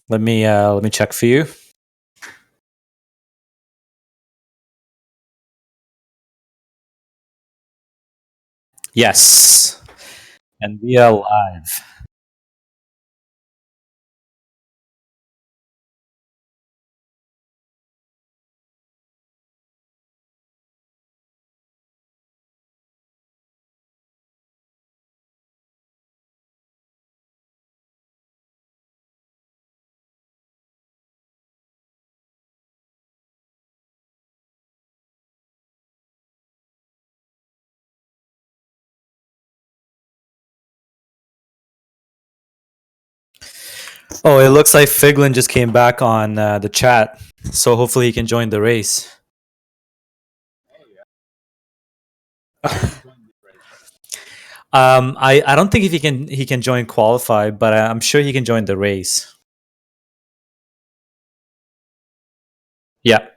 Let me check for you. Yes, and we are live. Oh, it looks like Figlin just came back on the chat, so hopefully he can join the race. I don't think if he can join qualify, but I'm sure he can join the race. Yeah.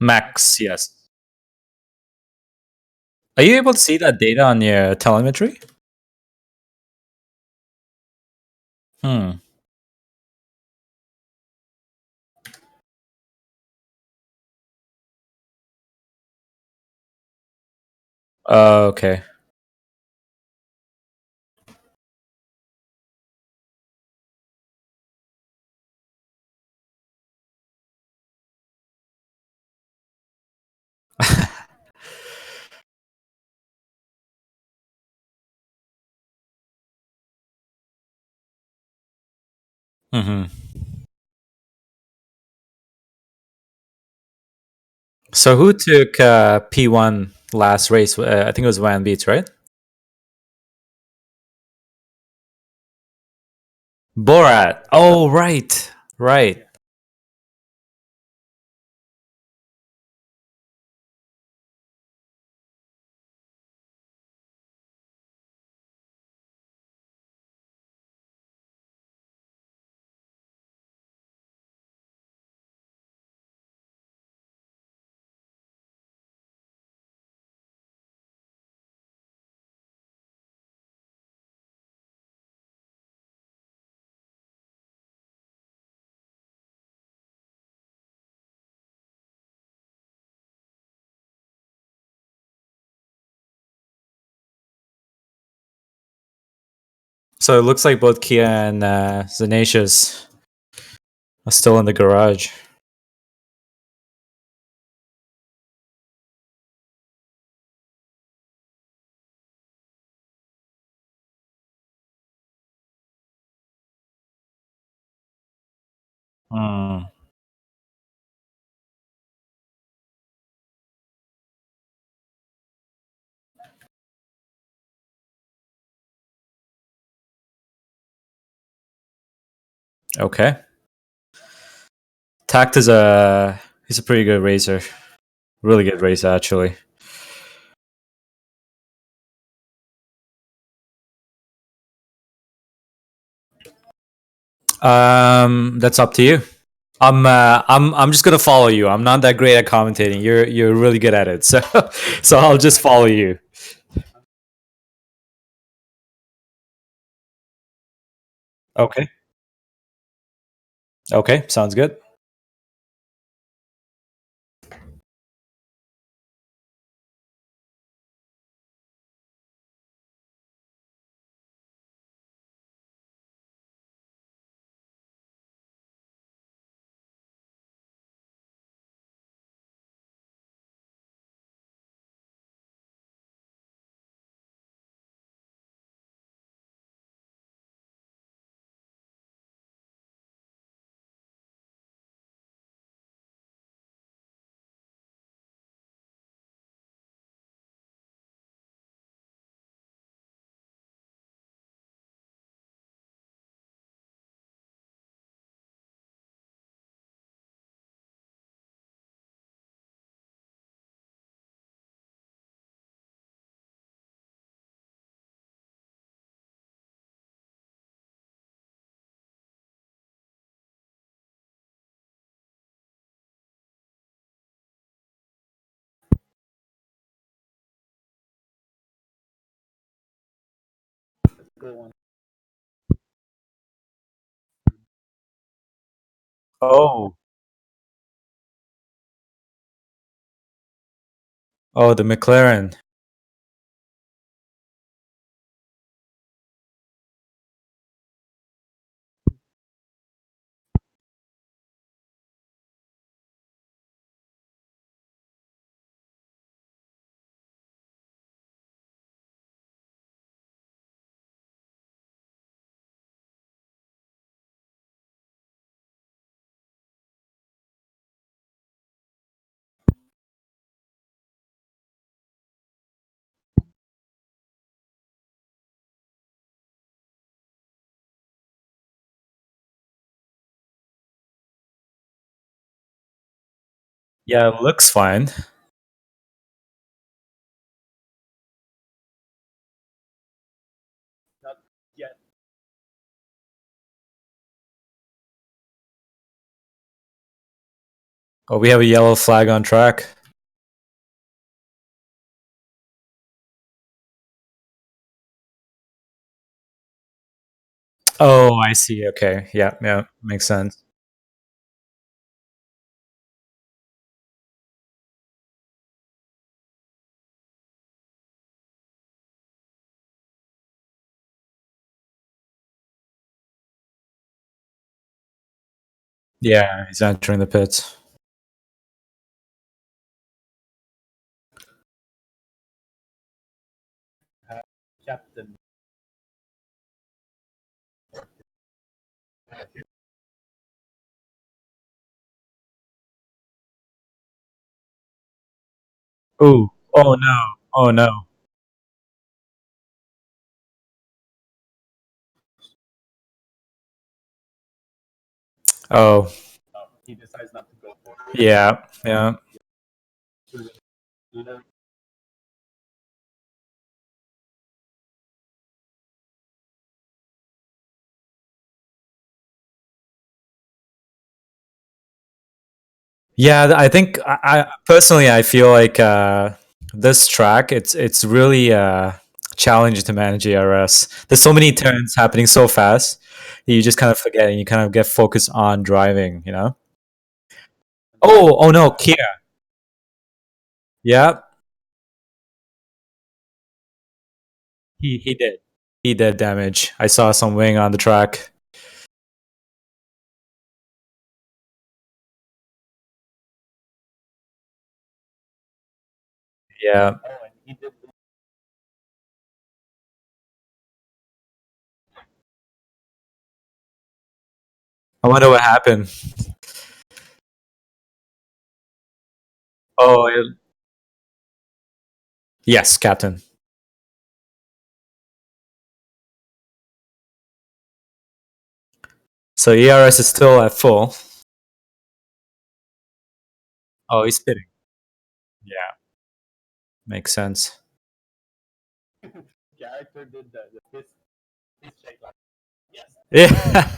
Max, yes. Are you able to see that data on your telemetry? Hmm. Okay. hmm So who took P1 last race? I think it was Van Beats, right? Borat. Oh, right. Right. So it looks like both Kia and Zanatius are still in the garage. Hmm. Okay. Tact is he's a pretty good racer. Really good racer, actually. That's up to you. I'm just gonna follow you. I'm not that great at commentating. You're really good at it, so so I'll just follow you. Okay. Okay. Sounds good. Oh, oh, the McLaren. Yeah, it looks fine. Oh, we have a yellow flag on track. Oh, I see. Okay. Yeah, yeah, makes sense. Yeah, he's entering the pits. Ooh. Oh no. Oh no. Oh. Yeah. Yeah. Yeah, I think I personally I feel like this track it's really challenging to manage ARS. There's so many turns happening so fast that you just kind of forget and you kind of get focused on driving, you know? Oh, oh no, Kia. Yeah, he did. He did damage. I saw some wing on the track. Yeah. I wonder what happened. Oh, yes, Captain. So ERS is still at full. Oh, he's spitting. Yeah, makes sense. Yeah.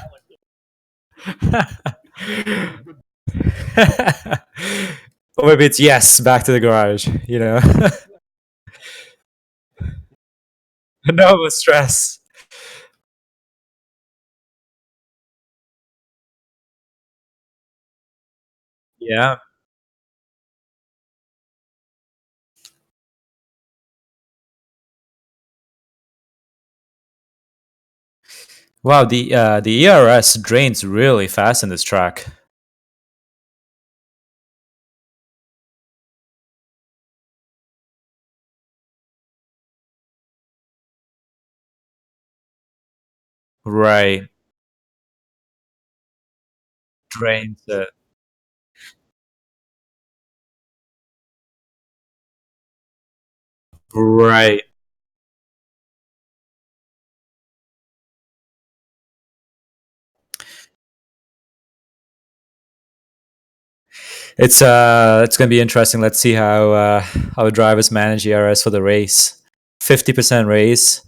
Or maybe it's yes, back to the garage, you know? No stress. Yeah. Wow, the ERS drains really fast in this track. Right. Drains it. Right. It's gonna be interesting. Let's see how our drivers manage ERS for the race. 50% race.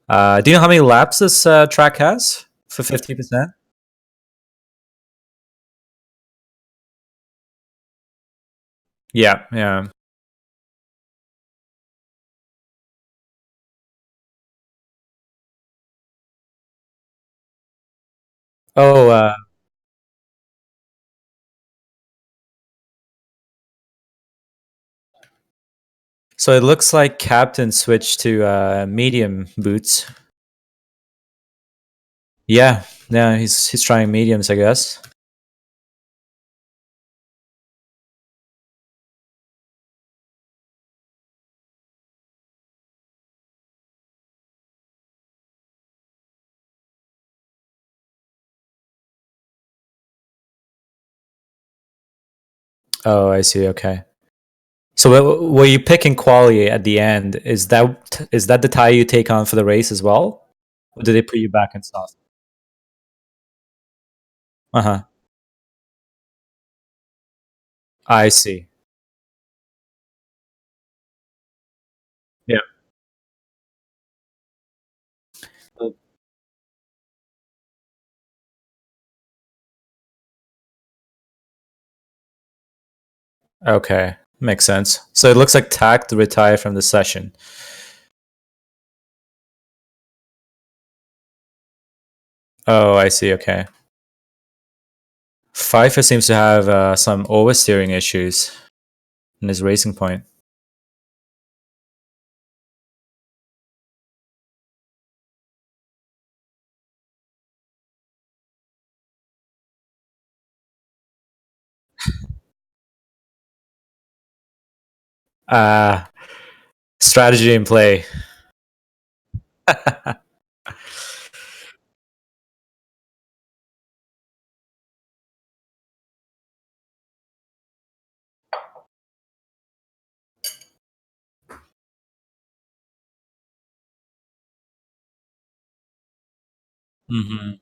Do you know how many laps this track has for 50%? Yeah, yeah. Oh, so it looks like Captain switched to medium boots. Yeah, yeah, he's trying mediums, I guess. Oh, I see. Okay. So were you picking quality at the end? Is that the tie you take on for the race as well? Or do they put you back in soft? Uh huh. I see. Yeah. Okay, makes sense. So it looks like Tact retired from the session. Oh, I see. Okay. Pfeiffer seems to have some oversteering issues in his racing point. Uh, strategy in play. Hmm.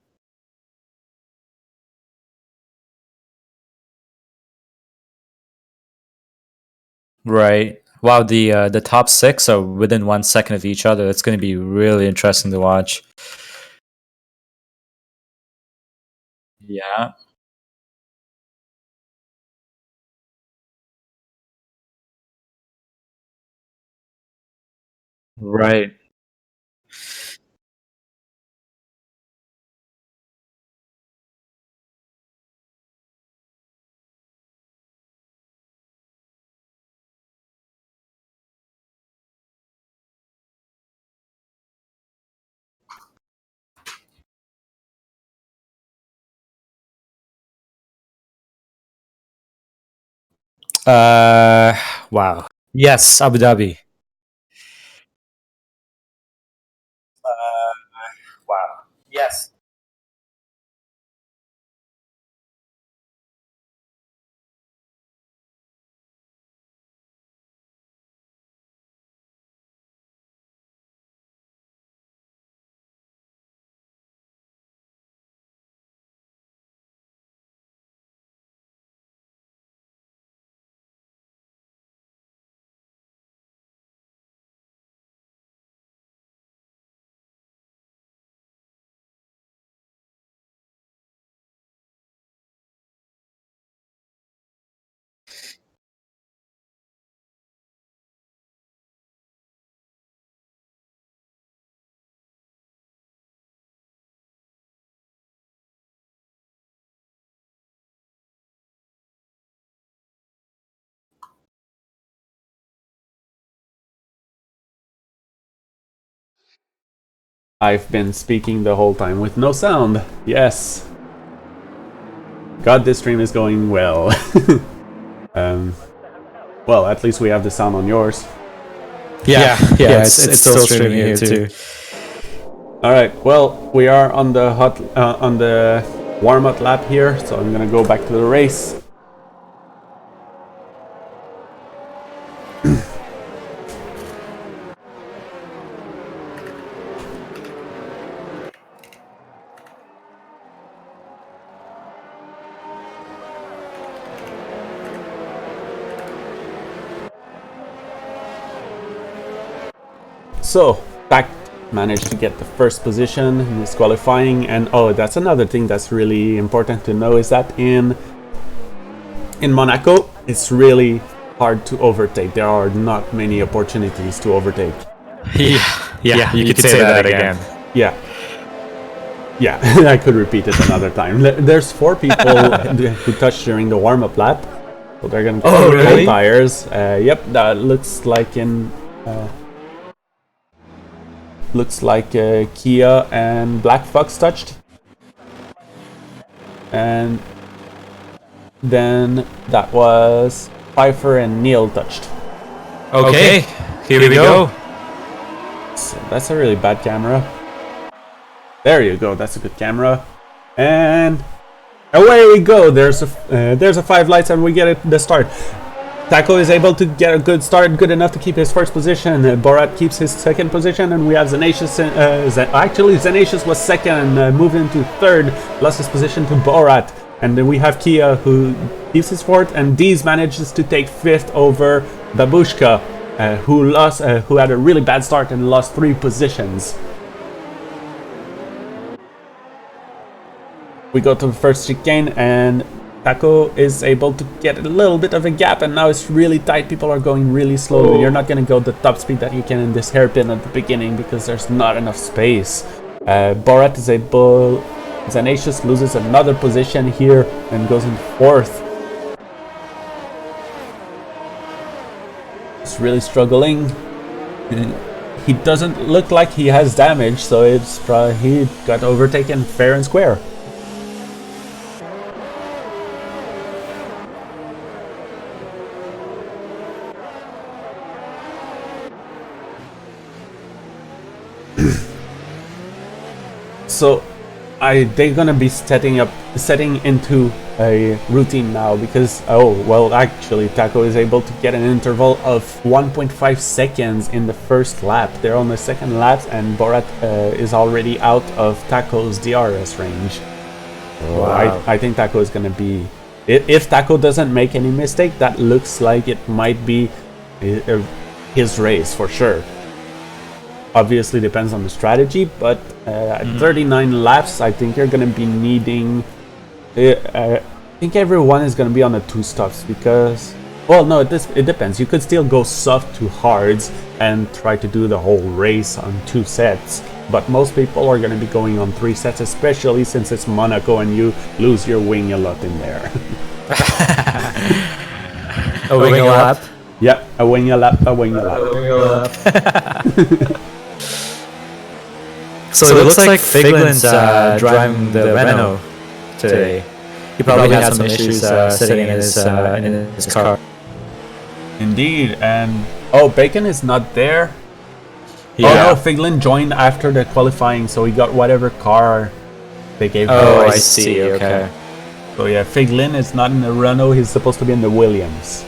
Right. Wow, the top six are within 1 second of each other. That's going to be really interesting to watch. Yeah. Right. Uh, wow. Yes, Abu Dhabi. Wow. Yes. I've been speaking the whole time with no sound. Yes. God, this stream is going well. um, well, at least we have the sound on yours. Yeah, it's still streaming here too. All right. Well, we are on the warm-up lap here, so I'm gonna go back to the race. So, back managed to get the first position in this qualifying, and oh, that's another thing that's really important to know is that in Monaco, it's really hard to overtake. There are not many opportunities to overtake. Yeah, you could say that again. Yeah. Yeah, I could repeat it another time. There's 4 people who touched during the warm-up lap, so they're gonna get really? tires. Yep, that looks like in Kia and Black Fox touched, and then that was Pfeiffer and Neil touched. Okay, here we go. So that's a really bad camera. There you go. That's a good camera, and away we go. There's a 5 lights, and we get the start. Taco is able to get a good start, good enough to keep his first position. Borat keeps his second position, and we have Zenacious. Actually, Zenacious was second and moved into third, lost his position to Borat. And then we have Kia, who keeps his fourth, and Deez manages to take fifth over Babushka, who had a really bad start and lost 3 positions. We go to the first chicane, and Taco is able to get a little bit of a gap, and now it's really tight. People are going really slowly. You're not going to go the top speed that you can in this hairpin at the beginning because there's not enough space. Borat is able... Zenacious loses another position here and goes in fourth. He's really struggling. He doesn't look like he has damage, so it's probably he got overtaken fair and square. So they're gonna be setting into a routine now because actually Taco is able to get an interval of 1.5 seconds in the first lap. They're on the second lap, and Borat is already out of Taco's DRS range. So wow. I think Taco is gonna be, if Taco doesn't make any mistake, that looks like it might be his race for sure. Obviously depends on the strategy, but at 39 laps, I think you're going to be needing... I think everyone is going to be on the 2 stops because... Well, no, it depends. You could still go soft to hards and try to do the whole race on 2 sets. But most people are going to be going on 3 sets, especially since it's Monaco and you lose your wing a lot in there. A wing a lap? Yeah, a wing a lap, a wing a lap. A wing a lap. So it looks like Figlin's driving the Renault today. He probably had some issues sitting in his car. Indeed, and Bacon is not there. Yeah. Oh no, Figlin joined after the qualifying, so he got whatever car they gave him. Oh, I see, okay. So yeah, Figlin is not in the Renault, he's supposed to be in the Williams.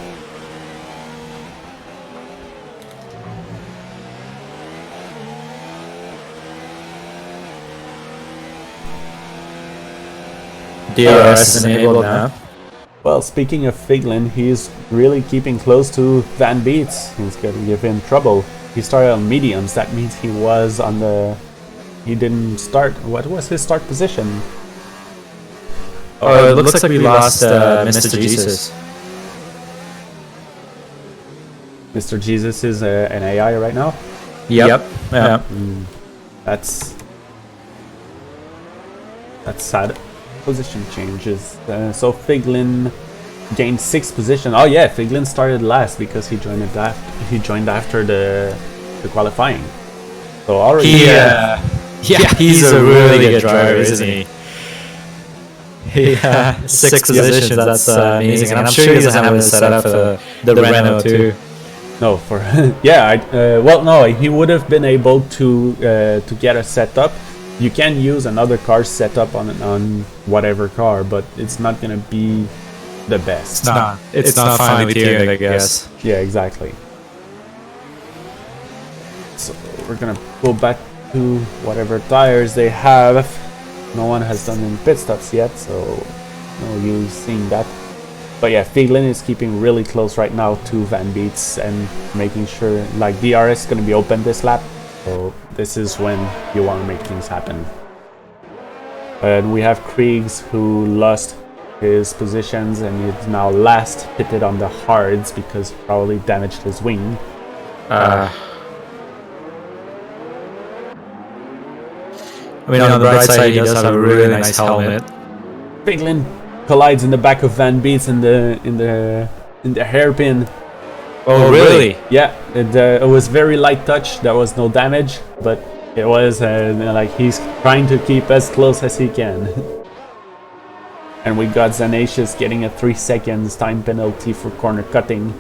DRS is enabled now. Well, speaking of Figlin, he's really keeping close to Van Beets. He's going to give him trouble. He started on mediums. That means he was on the... He didn't start... What was his start position? Oh, it looks like we lost Mr. Jesus. Mr. Jesus is an AI right now? Yep. Yeah. That's sad. Position changes. So Figlin gained 6th position. Oh yeah, Figlin started last because he joined after the qualifying. So already he's a really good driver, isn't he? Yeah, 6 positions. That's amazing, and I'm sure he doesn't have it set up for the Renault too. No, for no, he would have been able to get a setup. You can use another car setup on whatever car, but it's not going to be the best. It's not finely tuned, I guess. Yeah, exactly. So we're going to go back to whatever tires they have. No one has done any pit stops yet, so no use seeing that. But yeah, Figlin is keeping really close right now to Van Beets and making sure, like, DRS is going to be open this lap. So this is when you want to make things happen. And we have Kriegs, who lost his positions and is now last, pitted on the hards because he probably damaged his wing. I mean, on the bright side, he does have a really nice helmet. Figlin collides in the back of Van Beets in the hairpin. Oh, really? Yeah, it was very light touch. There was no damage, but it was like he's trying to keep as close as he can. And we got Zanatius getting a 3 seconds time penalty for corner cutting.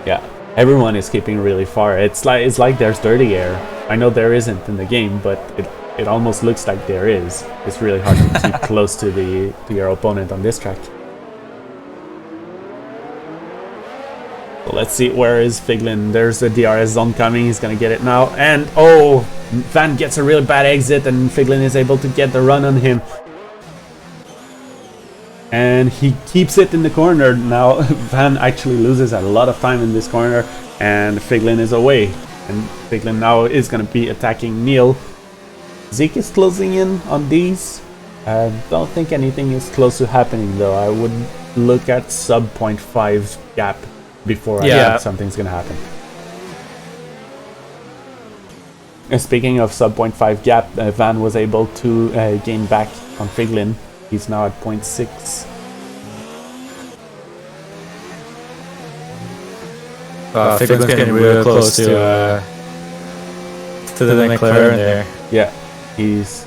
Yeah, everyone is keeping really far. It's like there's dirty air. I know there isn't in the game, but it almost looks like there is. It's really hard to keep close to your opponent on this track. So let's see, where is Figlin? There's the DRS zone coming. He's gonna get it now, and oh, Van gets a really bad exit, and Figlin is able to get the run on him. And he keeps it in the corner. Now Van actually loses a lot of time in this corner, and Figlin is away. And Figlin now is going to be attacking Neil. Zeke is closing in on these. I don't think anything is close to happening though. I would look at sub 0.5 gap before I think something's going to happen. And speaking of sub 0.5 gap, Van was able to gain back on Figlin. He's now at 0.6. Figlin's getting real close to the McLaren there. Yeah, he's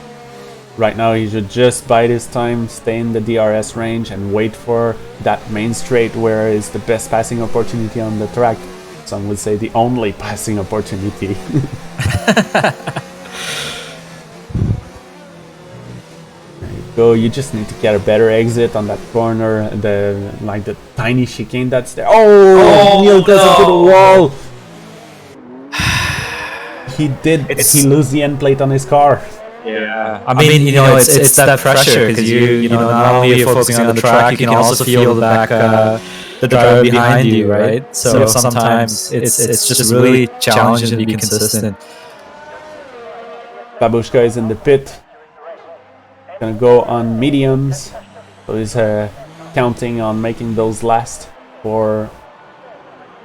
right now. He should just bide his time, stay in the DRS range, and wait for that main straight where is the best passing opportunity on the track. Some would say the only passing opportunity. Go, you just need to get a better exit on that corner, the tiny chicane that's there. Oh, Neil goes into the wall. He lose the end plate on his car. Yeah, I mean, it's that pressure because you know, not only are you focusing on the track, you can also feel the back, the driver behind you, right? So sometimes it's just really challenging to be consistent. Babushka is in the pit. Gonna go on mediums, so he's counting on making those last for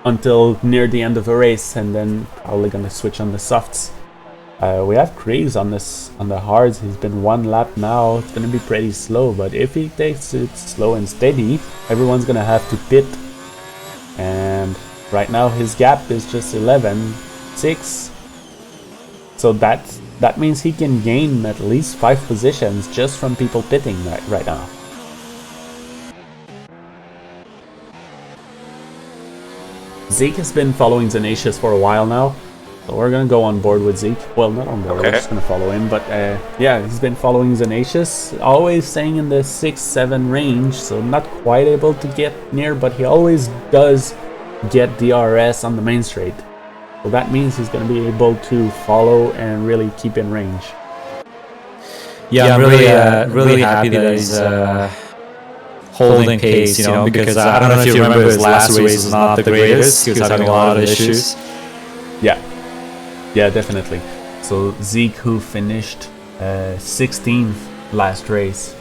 until near the end of the race, and then probably gonna switch on the softs. We have Kreese on the hards. He's been 1 lap now. It's gonna be pretty slow, but if he takes it slow and steady, everyone's gonna have to pit. And right now his gap is just 11.6, so that means he can gain at least 5 positions just from people pitting right now. Zeke has been following Zanatius for a while now, so we're gonna go on board with Zeke. Well, not on board, we're just gonna follow him, but yeah, he's been following Zanatius, always staying in the 6-7 range, so not quite able to get near, but he always does get DRS on the main straight. So that means he's going to be able to follow and really keep in range. Yeah, I'm really happy that he's holding pace, because I don't know if you remember his last race was not the greatest. He was having a lot of issues. Yeah, definitely. So Zeke, who finished 16th last race.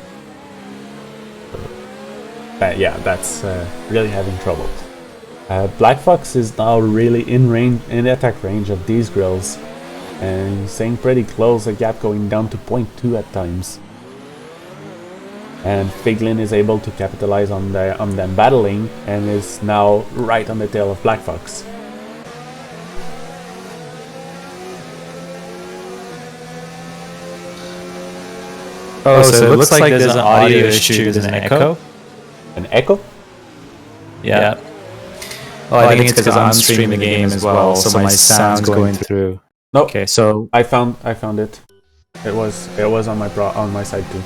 Yeah, that's really having trouble. Black Fox is now really in attack range of these grills, and he's staying pretty close, a gap going down to 0.2 at times. And Figlin is able to capitalize on them battling, and is now right on the tail of Black Fox. Oh, so it looks like there's an audio issue. There's an echo. An echo? Yeah. Oh, I think it's because I'm streaming the game as well, so my sound's going through. No. Okay, so I found it. It was on my side too.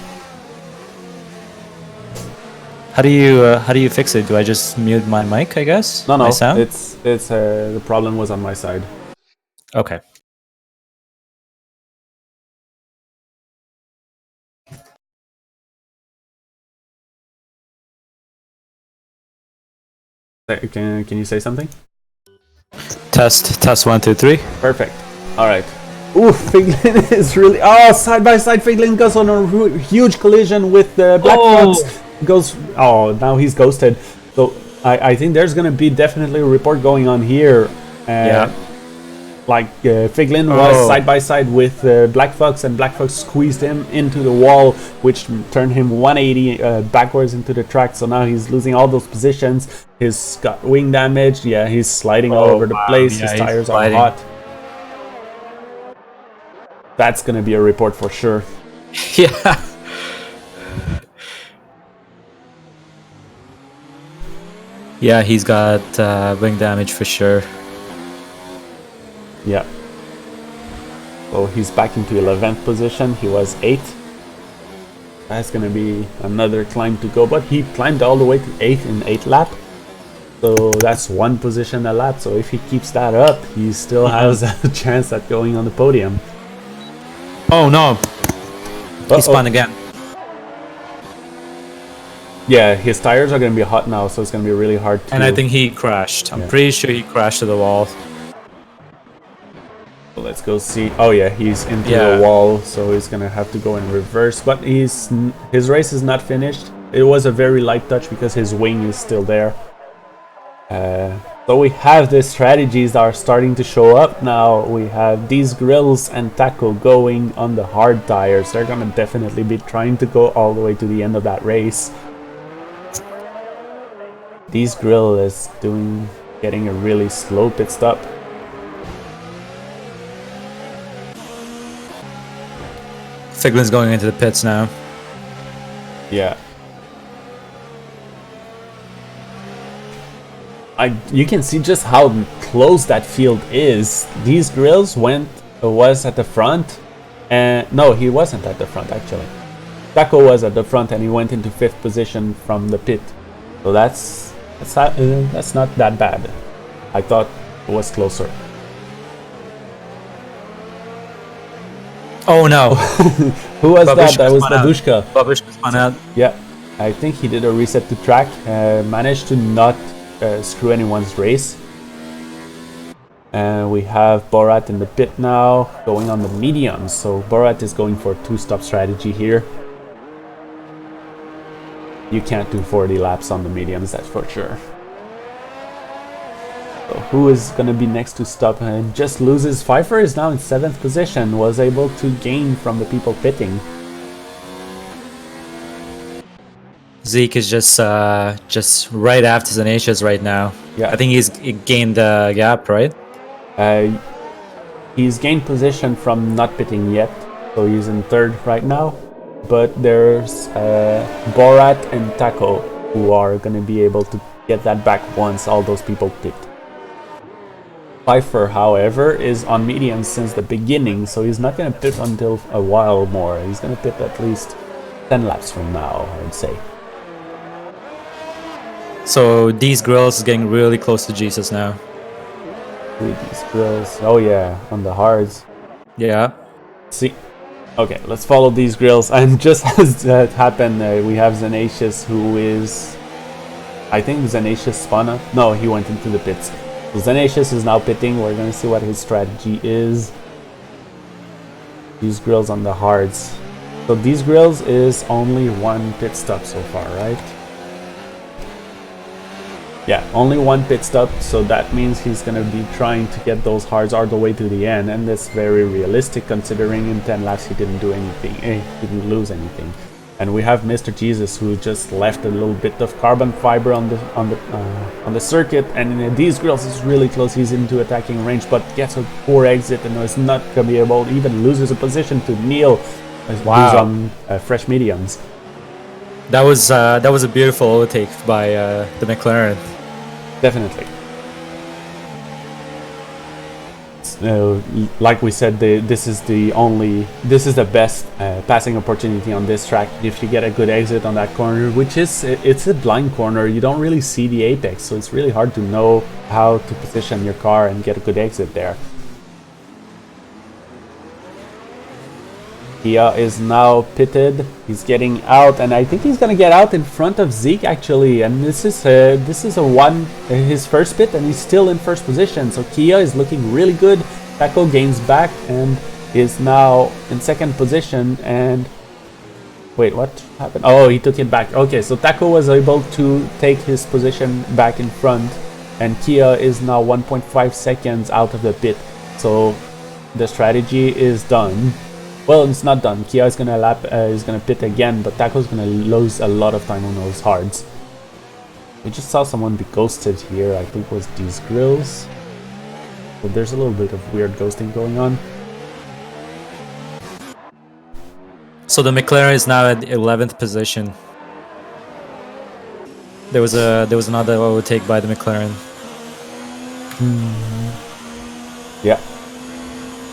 How do you fix it? Do I just mute my mic, I guess? No. My sound? It's the problem was on my side. Okay. Can you say something? Test 1 2 3. Perfect. All right. Ooh, Figlin is really side by side. Figlin goes on a huge collision with the Black Fox. Now he's ghosted. So I think there's gonna be definitely a report going on here. Yeah. Figlin was side by side with Black Fox, and Black Fox squeezed him into the wall, which turned him 180 backwards into the track. So now he's losing all those positions. He's got wing damage. Yeah, he's sliding all over the place. Yeah, his tires are hot. That's gonna be a report for sure. Yeah. Yeah, he's got wing damage for sure. Yeah. So he's back into 11th position. He was 8th. That's going to be another climb to go. But he climbed all the way to 8th in 8th lap. So that's 1 position a lap. So if he keeps that up, he still has a chance at going on the podium. Oh no. He spun again. Yeah, his tires are going to be hot now. So it's going to be really hard to... And I think he crashed. I'm pretty sure he crashed to the wall. Let's go see. Oh yeah, he's into the wall, so he's gonna have to go in reverse. But his race is not finished. It was a very light touch because his wing is still there. So we have the strategies that are starting to show up now. We have these grills and Taco going on the hard tires. They're gonna definitely be trying to go all the way to the end of that race. These grill is getting a really slow pit stop. Figlin's going into the pits now. Yeah. You can see just how close that field is. These grills was at the front, and no, he wasn't at the front actually. Taco was at the front, and he went into 5th position from the pit. So that's not that bad. I thought it was closer. Oh no! Who was that? That was Babushka. Babushka spun out. Yeah, I think he did a reset to track. Managed to not screw anyone's race. And we have Borat in the pit now, going on the mediums. So Borat is going for 2-stop strategy here. You can't do 40 laps on the mediums, that's for sure. So who is going to be next to stop and just loses? Pfeiffer is now in 7th position, was able to gain from the people pitting. Zeke is just right after Zanatius right now. Yeah, I think he gained the gap, right? He's gained position from not pitting yet, so he's in 3rd right now. But there's Borat and Taco who are going to be able to get that back once all those people pit. Pfeiffer, however, is on medium since the beginning, so he's not going to pit until a while more. He's going to pit at least 10 laps from now, I would say. So these grills is getting really close to Jesus now. These grills, oh yeah, on the hards. Yeah. See, okay, let's follow these grills. And just as that happened, we have Zanatius, who is, I think Zanatius spun out. No, he went into the pits. So Zanatius is now pitting. We're going to see what his strategy is. These grills on the hards. So these grills is only 1 pit stop so far, right? Yeah, only 1 pit stop, so that means he's going to be trying to get those hards all the way to the end, and that's very realistic considering in 10 laps he didn't do anything, he didn't lose anything. And we have Mr. Jesus, who just left a little bit of carbon fiber on the circuit, and in these grills is really close. He's into attacking range, but gets a poor exit and is not going to be able, even loses a position to Neil, who's on fresh mediums. That was a beautiful overtake by the McLaren. Definitely. Like we said, this is the best passing opportunity on this track. If you get a good exit on that corner, which is it's a blind corner, you don't really see the apex, so it's really hard to know how to position your car and get a good exit there. Kia is now pitted. He's getting out, and I think he's gonna get out in front of Zeke actually. And this is his first pit, and he's still in first position. So Kia is looking really good. Taco gains back and is now in 2nd position. And wait, what happened? Oh, he took it back. Okay, so Taco was able to take his position back in front. and Kia is now 1.5 seconds out of the pit. So the strategy is done. Well, it's not done. Kia is gonna pit again, but Taco's gonna lose a lot of time on those hards. We just saw someone be ghosted here. I think it was these grills. So there's a little bit of weird ghosting going on. So the McLaren is now at 11th position. There was another overtake by the McLaren. Yeah.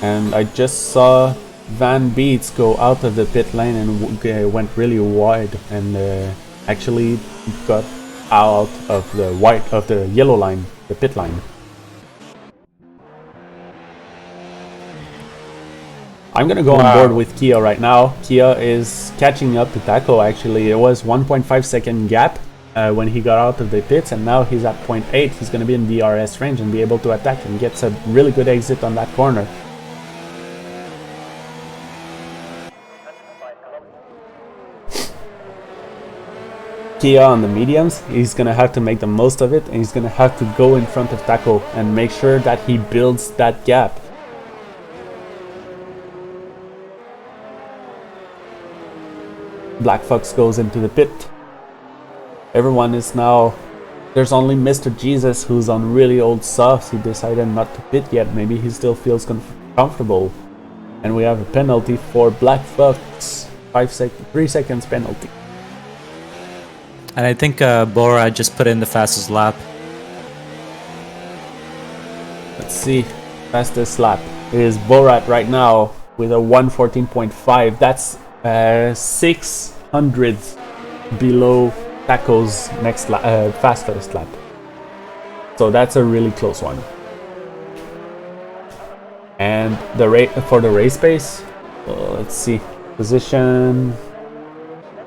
And I just saw Van Beets go out of the pit lane and went really wide and actually got out of the yellow line, the pit line. I'm gonna go on board with Kia right now. Kia is catching up to Taco. Actually, it was 1.5 second gap when he got out of the pits, and now he's at 0.8. He's gonna be in DRS range and be able to attack and gets a really good exit on that corner. Kia on the mediums, he's gonna have to make the most of it, and he's gonna have to go in front of Taco and make sure that he builds that gap. Black Fox goes into the pit. Everyone is now... There's only Mr. Jesus who's on really old softs. He decided not to pit yet. Maybe he still feels comfortable. And we have a penalty for Black Fox. 3 seconds penalty. And I think Bora just put in the fastest lap. Let's see. Fastest lap is Borat right now with a 1:14.5. That's 600 below Taco's next fastest lap. So that's a really close one. And for the race pace, let's see. Position.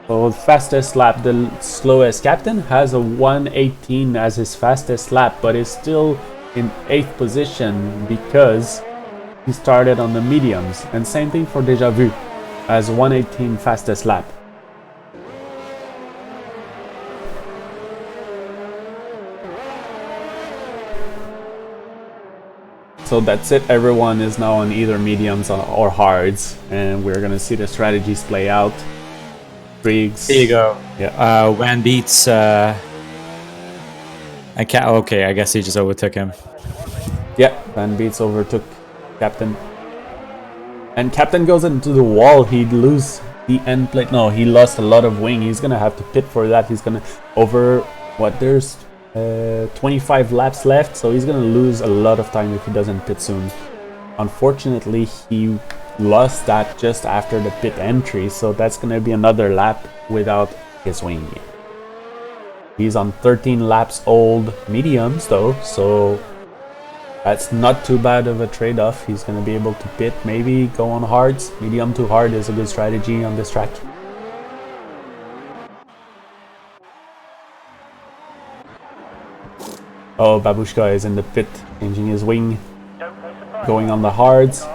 So fastest lap, the slowest captain has a 1:18 as his fastest lap, but is still in 8th position because he started on the mediums. And same thing for Deja Vu, as 1:18 fastest lap. So that's it. Everyone is now on either mediums or hards, and we're gonna see the strategies play out. Briggs. There you go. Yeah. Van Beets. Okay, I guess he just overtook him. Yeah, Van Beets overtook Captain. And Captain goes into the wall. He'd lose the end plate. No, he lost a lot of wing. He's gonna have to pit for that. He's gonna there's 25 laps left, so he's gonna lose a lot of time if he doesn't pit soon. Unfortunately, he lost that just after the pit entry, so that's gonna be another lap without his wing. He's on 13 laps old mediums though, so that's not too bad of a trade-off. He's gonna be able to pit, maybe go on hards. Medium to hard is a good strategy on this track. Oh, Babushka is in the pit, changing his wing, going on the hards.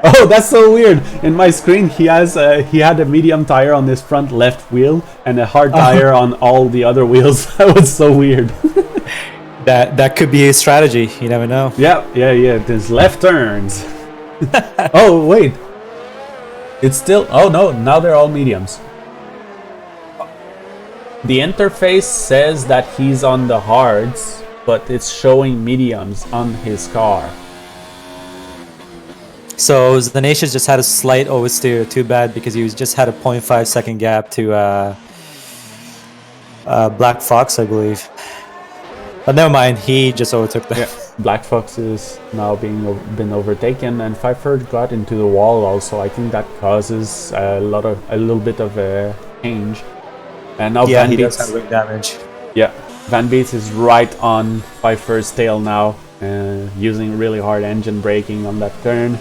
Oh, that's so weird! In my screen, he had a medium tire on his front left wheel and a hard tire on all the other wheels. That was so weird. That could be a strategy. You never know. Yeah. There's left turns. Oh wait, it's still. Oh no, now they're all mediums. The interface says that he's on the hards, but it's showing mediums on his car. So Zanatius just had a slight oversteer. Too bad, because he just had a 0.5 second gap to Black Fox, I believe. But never mind, he just overtook them. Yeah. Black Fox is now been overtaken, and Pfeiffer got into the wall also. I think that causes a little bit of a change. And now Van Beets does have wing damage. Yeah, Van Beets is right on Pfeiffer's tail now, using really hard engine braking on that turn.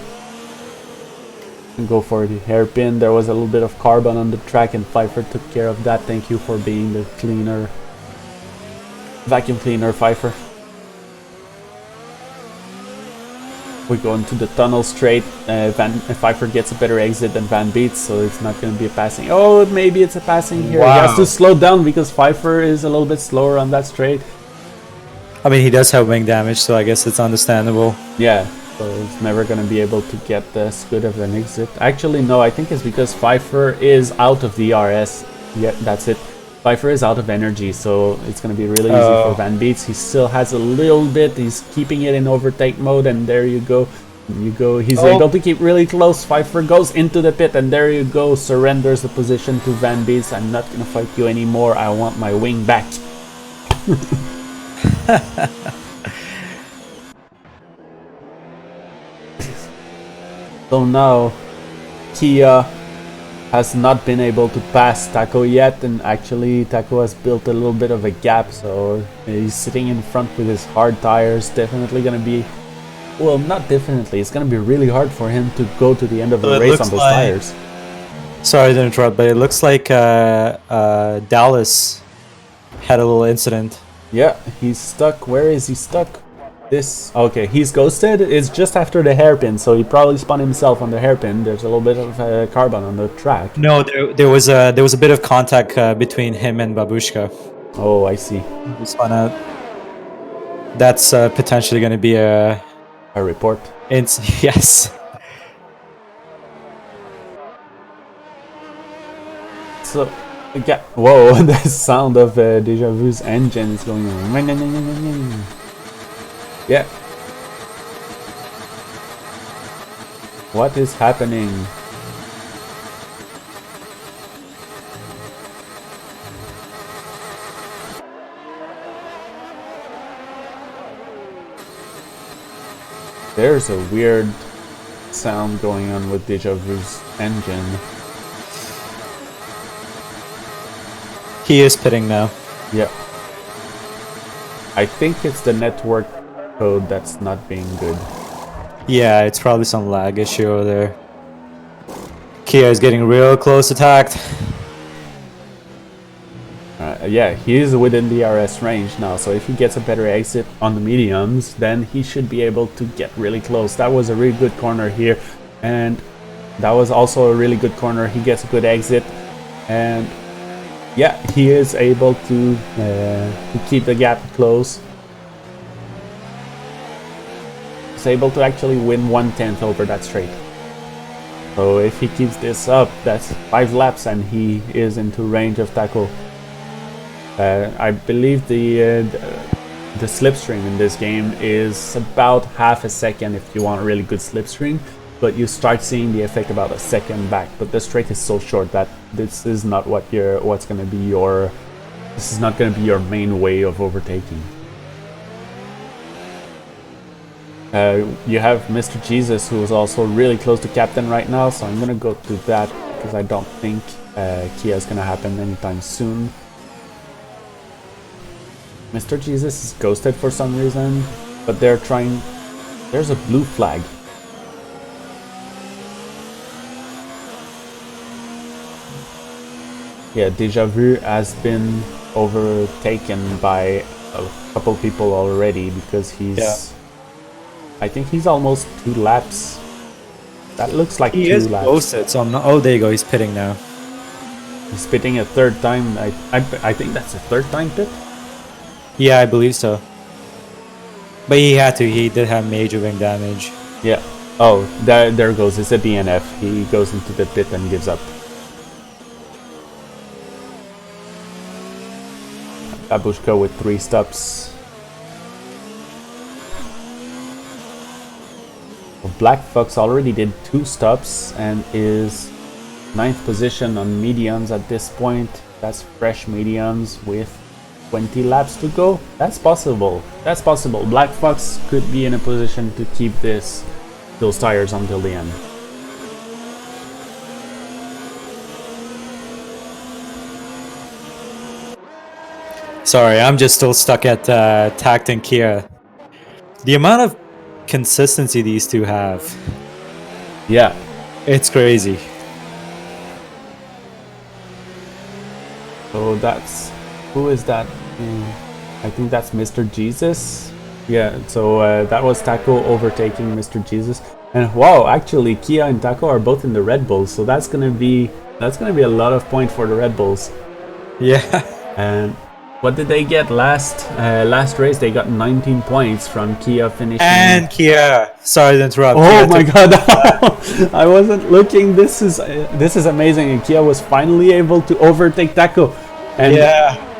Go for the hairpin. There was a little bit of carbon on the track, and Pfeiffer took care of that. Thank you for being the cleaner, vacuum cleaner, Pfeiffer. We go into the tunnel straight. Pfeiffer gets a better exit than Van Beets, so it's not going to be a passing. Oh, maybe it's a passing here. Wow. He has to slow down because Pfeiffer is a little bit slower on that straight. I mean, he does have wing damage, so I guess it's understandable. Yeah, so he's never gonna be able to get as good of an exit. Actually, no, I think it's because Pfeiffer is out of the RS. Yeah, that's it. Pfeiffer is out of energy, so it's gonna be really easy for Van Beets. He still has a little bit. He's keeping it in overtake mode, and there you go. He's able to keep really close. Pfeiffer goes into the pit, and there you go. Surrenders the position to Van Beets. I'm not gonna fight you anymore. I want my wing back. So now Kia has not been able to pass Taco yet, and actually Taco has built a little bit of a gap, so he's sitting in front with his hard tires. Definitely gonna be, well, not definitely, it's gonna be really hard for him to go to the end of the race on those tires. Sorry to interrupt, but it looks like Dallas had a little incident. Yeah, he's stuck. Where is he stuck? Okay, he's ghosted. It's just after the hairpin, so he probably spun himself on the hairpin. There's a little bit of carbon on the track. No, there was a bit of contact between him and Babushka. Oh, I see. He spun out. That's potentially going to be a report. Yes. So, yeah. Whoa! The sound of Deja Vu's engine is going on. Yeah. What is happening? There's a weird sound going on with Deja Vu's engine. He is pitting now. Yeah. I think it's the network code that's not being good. Yeah, it's probably some lag issue over there. Kia is getting real close attacked. Yeah, he is within the RS range now, so if he gets a better exit on the mediums, then he should be able to get really close. That was a really good corner here, and that was also a really good corner. He gets a good exit, and yeah, he is able to keep the gap close. He's able to actually win 1/10 over that straight. So if he keeps this up, that's 5 laps and he is into range of Taco. I believe the slipstream in this game is about half a second if you want a really good slipstream, but you start seeing the effect about a second back. But the straight is so short that this is not what's going to be your main way of overtaking. You have Mr. Jesus, who is also really close to captain right now, so I'm gonna go to that because I don't think Kia is gonna happen anytime soon. Mr. Jesus is ghosted for some reason, but they're trying. There's a blue flag. Yeah, Deja Vu has been overtaken by a couple people already because he's. Yeah. I think he's almost 2 laps. That looks like he 2 is laps. Posted, so I'm not. Oh, there you go. He's pitting now. He's pitting a 3rd time. I think that's a 3rd time pit. Yeah, I believe so. But he had to. He did have major wing damage. Yeah. Oh, there goes. It's a DNF. He goes into the pit and gives up. Babushka with 3 stops. Black Fox already did 2 stops and is 9th position on mediums at this point. That's fresh mediums with 20 laps to go. That's possible. That's possible. Black Fox could be in a position to keep those tires until the end. Sorry, I'm just still stuck at Tact and Kia. The amount of consistency these two have. Yeah. It's crazy. So that's... Who is that? I think that's Mr. Jesus. Yeah, so that was Taco overtaking Mr. Jesus. And wow, actually Kia and Taco are both in the Red Bulls, so that's gonna be a lot of points for the Red Bulls. Yeah. And What did they get last race? They got 19 points from Kia finishing. And Kia. Sorry to interrupt. Oh my god! I wasn't looking. This is amazing. And Kia was finally able to overtake Taco. And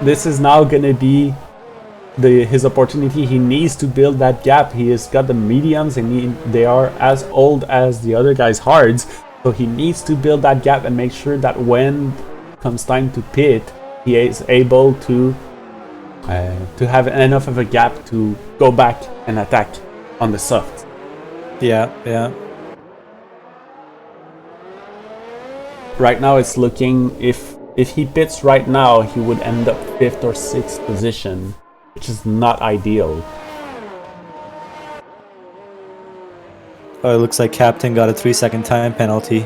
this is now gonna be his opportunity. He needs to build that gap. He has got the mediums, and they are as old as the other guys' hards. So he needs to build that gap and make sure that when comes time to pit, he is able to have enough of a gap to go back and attack on the soft. Yeah. Right now it's looking, if he pits right now, he would end up 5th or 6th position, which is not ideal. Oh, it looks like Captain got a 3-second time penalty.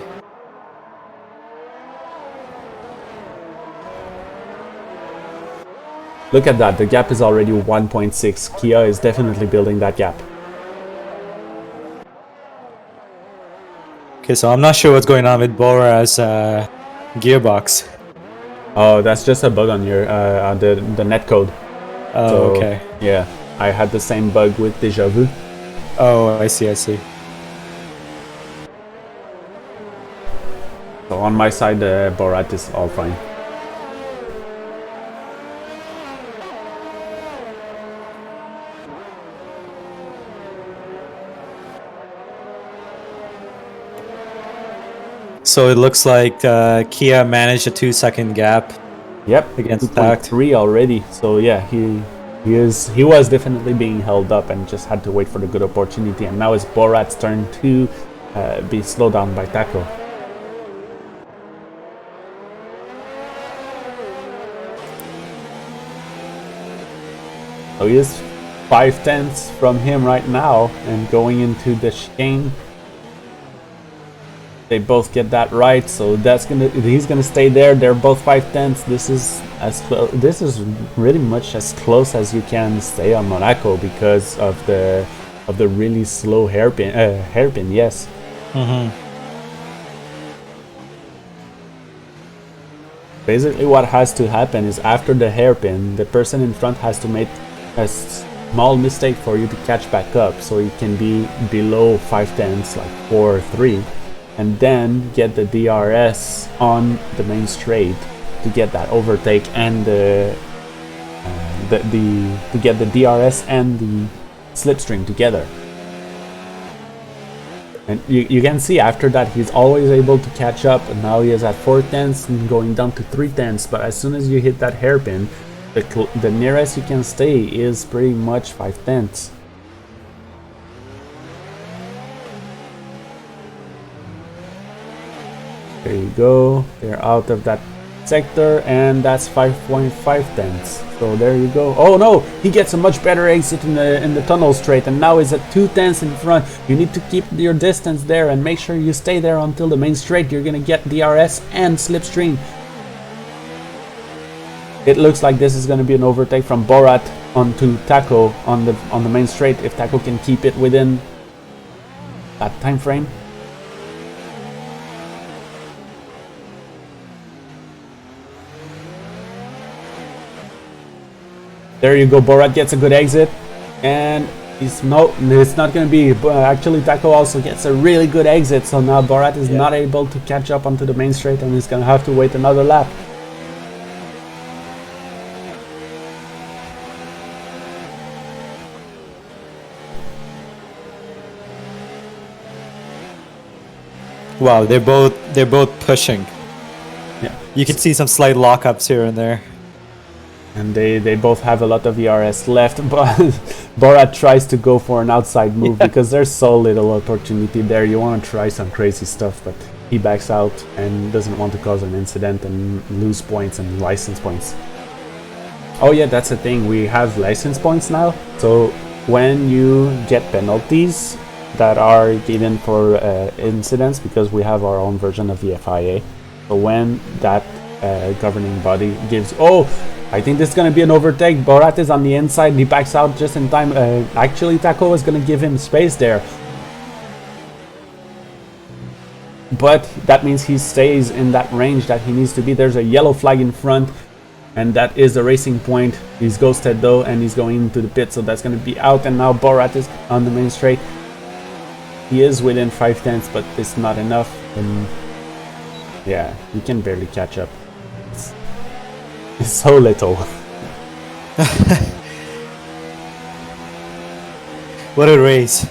Look at that, the gap is already 1.6. Kia is definitely building that gap. Okay, so I'm not sure what's going on with Bora's gearbox. Oh, that's just a bug on your on the netcode. Oh, So, okay. Yeah, I had the same bug with Deja Vu. Oh, I see. So on my side, Borat is all fine. So it looks like Kia managed a 2-second gap. Yep, Against Tact. 2.3 already. So yeah, he was definitely being held up and just had to wait for the good opportunity. And now it's Borat's turn to be slowed down by Taco. So he is 5/10 from him right now, and going into the chicane. They both get that right, so he's gonna stay there. They're both 5/10. This is really much as close as you can stay on Monaco because of the really slow hairpin. Yes. Basically, what has to happen is after the hairpin, the person in front has to make a small mistake for you to catch back up, so you can be below 5/10, like 4-3. And then get the DRS on the main straight to get that overtake and to get the DRS and the slipstream together. And you can see after that he's always able to catch up, and now he is at 4/10 and going down to 3/10. But as soon as you hit that hairpin, the nearest you can stay is pretty much 5/10. There you go, they're out of that sector, and that's 5.5/10. So there you go. Oh no, he gets a much better exit in the tunnel straight, and now he's at 2/10 in front. You need to keep your distance there and make sure you stay there until the main straight. You're gonna get DRS and slipstream. It looks like this is gonna be an overtake from Borat onto Taco on the main straight, if Taco can keep it within that time frame. There you go, Borat gets a good exit, and it's not going to be, actually Taco also gets a really good exit, so now Borat is not able to catch up onto the main straight, and he's going to have to wait another lap. Wow, they're both pushing. Yeah, you can see some slight lockups here and there. And they both have a lot of ERS left, but Borat tries to go for an outside move because there's so little opportunity there. You want to try some crazy stuff, but he backs out and doesn't want to cause an incident and lose points and license points. Oh yeah, that's the thing. We have license points now. So when you get penalties that are given for incidents, because we have our own version of the FIA. So when that governing body gives... Oh! I think this is going to be an overtake. Borat is on the inside. He backs out just in time. Actually, Taco is going to give him space there. But that means he stays in that range that he needs to be. There's a yellow flag in front. And that is the racing point. He's ghosted though, and he's going into the pit, so that's going to be out. And now Borat is on the main straight. He is within 5 tenths, but it's not enough. And yeah, he can barely catch up. It's so little. What a race.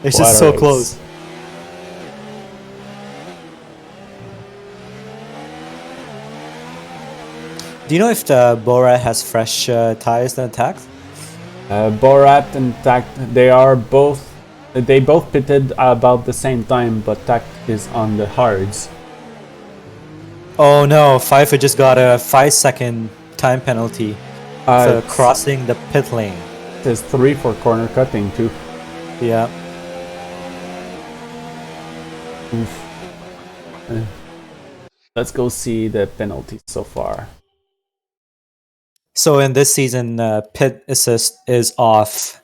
It's What just a so race. close. Do you know if the Borat has fresh tires than Tact? Borat and Tact, they both pitted about the same time, but Tact is on the hards. Oh no, Pfeiffer just got a 5-second time penalty for crossing the pit lane. There's 3 for corner cutting too. Yeah. Let's go see the penalties so far. So in this season, pit assist is off,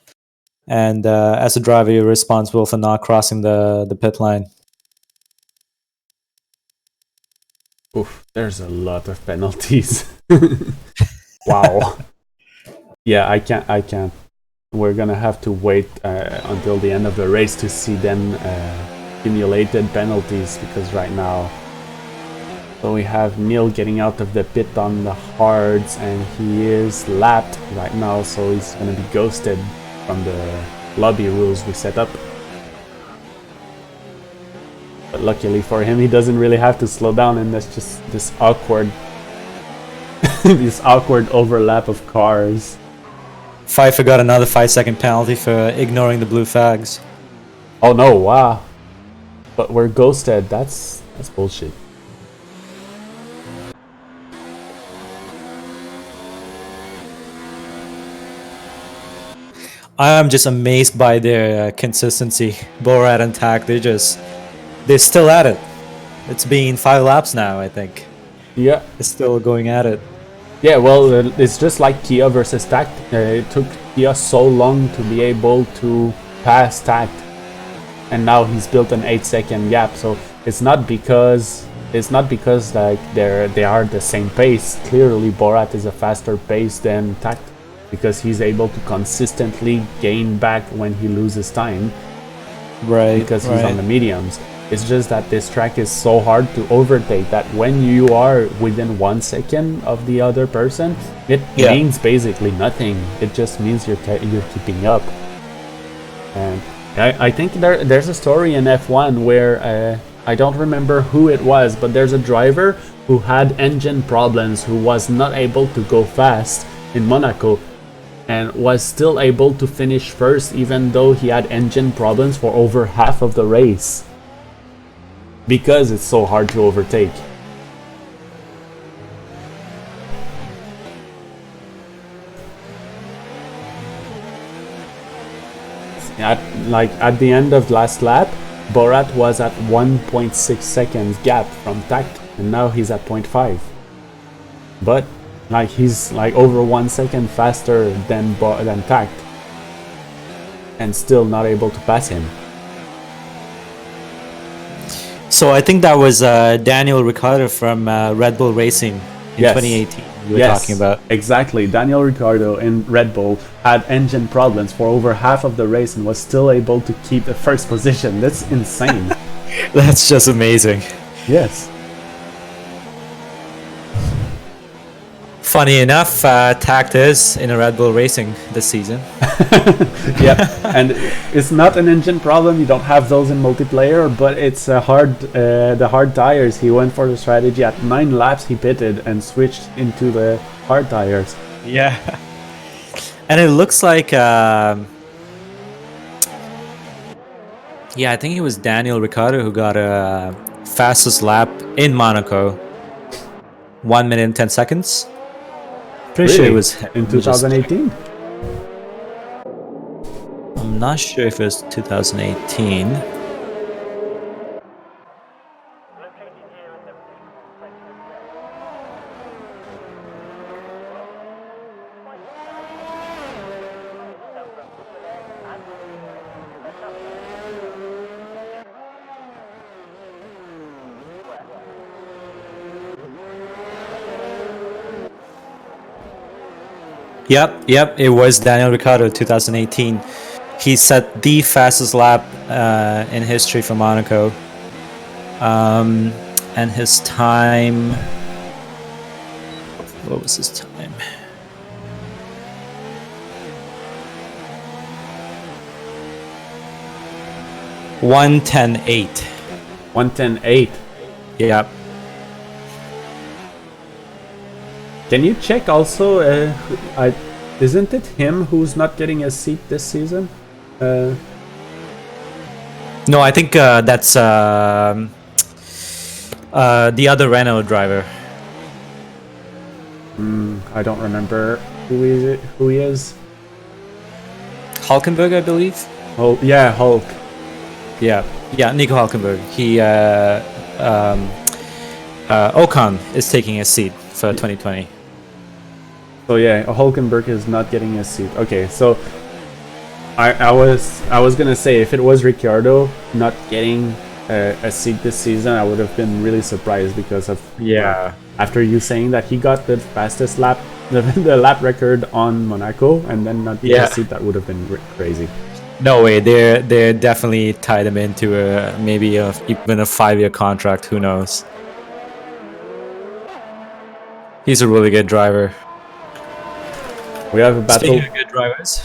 and as a driver, you're responsible for not crossing the pit line. Oof, there's a lot of penalties. Wow. Yeah, I can't. We're gonna have to wait until the end of the race to see them accumulated penalties, because right now, so we have Neil getting out of the pit on the hards, and he is lapped right now, so he's gonna be ghosted from the lobby rules we set up. But luckily for him, he doesn't really have to slow down, and that's just this awkward this awkward overlap of cars. Pfeiffer got another 5-second penalty for ignoring the blue flags. Oh no, wow. But we're ghosted. That's bullshit. I'm just amazed by their consistency. Borat and Tact, they're still at it. It's been 5 laps now, I think. Yeah. They're still going at it. Yeah, well, it's just like Kia versus Tact. It took Kia so long to be able to pass Tact, and now he's built an 8-second gap. So it's not because like they are the same pace. Clearly, Borat is a faster pace than Tact, because he's able to consistently gain back when he loses time. Right. Because he's on the mediums. It's just that this track is so hard to overtake that when you are within 1 second of the other person, it means basically nothing. It just means you're keeping up. And I think there's a story in F1 where I don't remember who it was, but there's a driver who had engine problems, who was not able to go fast in Monaco, and was still able to finish first even though he had engine problems for over half of the race. Because it's so hard to overtake. At the end of last lap, Borat was at 1.6 seconds gap from Tact, and now he's at 0.5. But he's over 1 second faster than Tact, and still not able to pass him. So I think that was Daniel Ricciardo from Red Bull Racing in 2018 you were talking about. Exactly. Daniel Ricciardo in Red Bull had engine problems for over half of the race and was still able to keep the first position. That's insane. That's just amazing. Yes. Funny enough, Tact is in a Red Bull Racing this season. Yeah, and it's not an engine problem. You don't have those in multiplayer, but it's the hard tires. He went for the strategy. At 9 laps, he pitted and switched into the hard tires. Yeah, and it looks like, I think it was Daniel Ricciardo who got a fastest lap in Monaco. 1 minute and 10 seconds. Pretty sure it was in 2018. I'm not sure if it was 2018. Yep. It was Daniel Ricciardo, 2018. He set the fastest lap in history for Monaco. And his time. What was his time? (1:10.8). 1:10.8. Yep. Can you check also? Isn't it him who's not getting a seat this season? No, I think that's the other Renault driver. I don't remember who he is. Hulkenberg, I believe. Oh yeah, Hulk. Yeah, Nico Hulkenberg. He Ocon is taking a seat for 2020. So yeah, Hulkenberg is not getting a seat. Okay, so I was gonna say, if it was Ricciardo not getting a seat this season, I would have been really surprised, because of after you saying that he got the fastest lap, the lap record on Monaco, and then not get a seat, that would have been crazy. No way, they're definitely tied him into maybe even a 5-year contract. Who knows? He's a really good driver. We have a battle. Speaking of good drivers,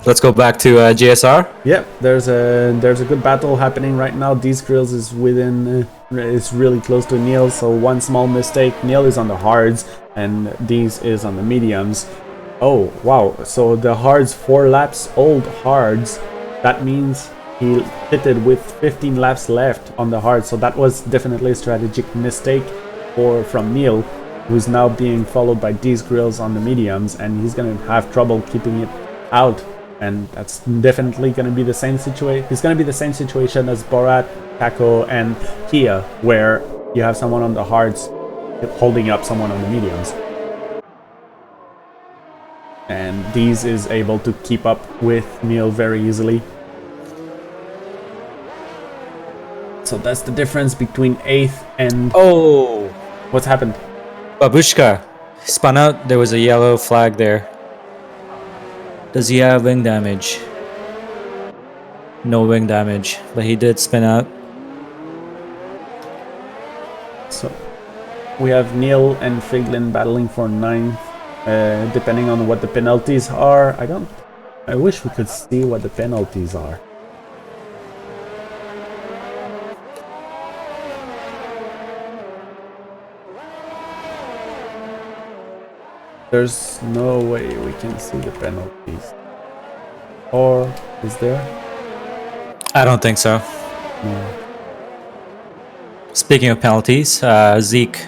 let's go back to GSR. Yep, there's a good battle happening right now. These Grills is is really close to Neil, so one small mistake. Neil is on the hards, and Dees is on the mediums. Oh wow! So the hards, 4 laps old hards. That means he pitted with 15 laps left on the hard. So that was definitely a strategic mistake from Neil, who's now being followed by these Grills on the mediums, and he's gonna have trouble keeping it out. And that's definitely gonna be the same situation. It's gonna be the same situation as Borat, Taco, and Kia, where you have someone on the hards holding up someone on the mediums. And Dees is able to keep up with Neil very easily. So that's the difference between 8th and... Oh! What's happened? Babushka spun out. There was a yellow flag there. Does he have wing damage? No wing damage, but he did spin out. So we have Neil and Figlin battling for 9th, depending on what the penalties are. I wish we could see what the penalties are. There's no way we can see the penalties. Or is there? I don't think so. No. Speaking of penalties, Zeke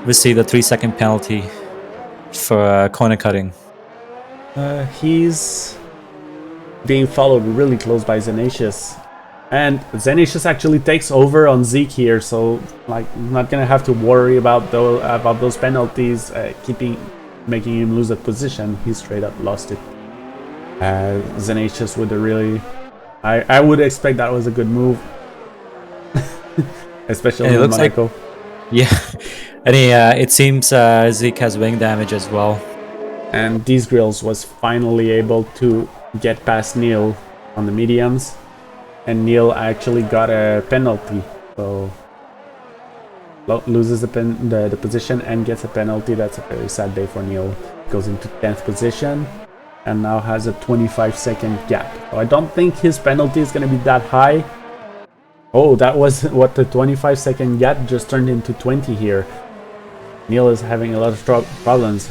received a 3-second penalty for corner cutting. He's being followed really close by Zenatius. And Zenatius actually takes over on Zeke here, so like not gonna have to worry about those penalties making him lose that position. He straight up lost it. Zenatius with a really, I would expect that was a good move, especially in Monaco. And it seems Zeke has wing damage as well. And these Grills was finally able to get past Neil on the mediums. And Neil actually got a penalty, so loses the position and gets a penalty. That's a very sad day for Neil. Goes into 10th position and now has a 25-second gap. So I don't think his penalty is going to be that high. Oh, that was what the 25-second gap just turned into 20 here. Neil is having a lot of problems.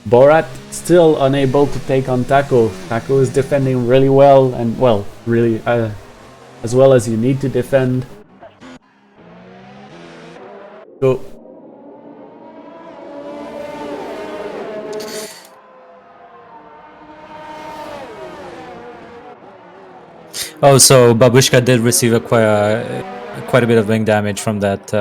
Borat still unable to take on Taco. Taco is defending really well, and well, really as well as you need to defend. Go. Oh, so Babushka did receive quite a bit of wing damage from that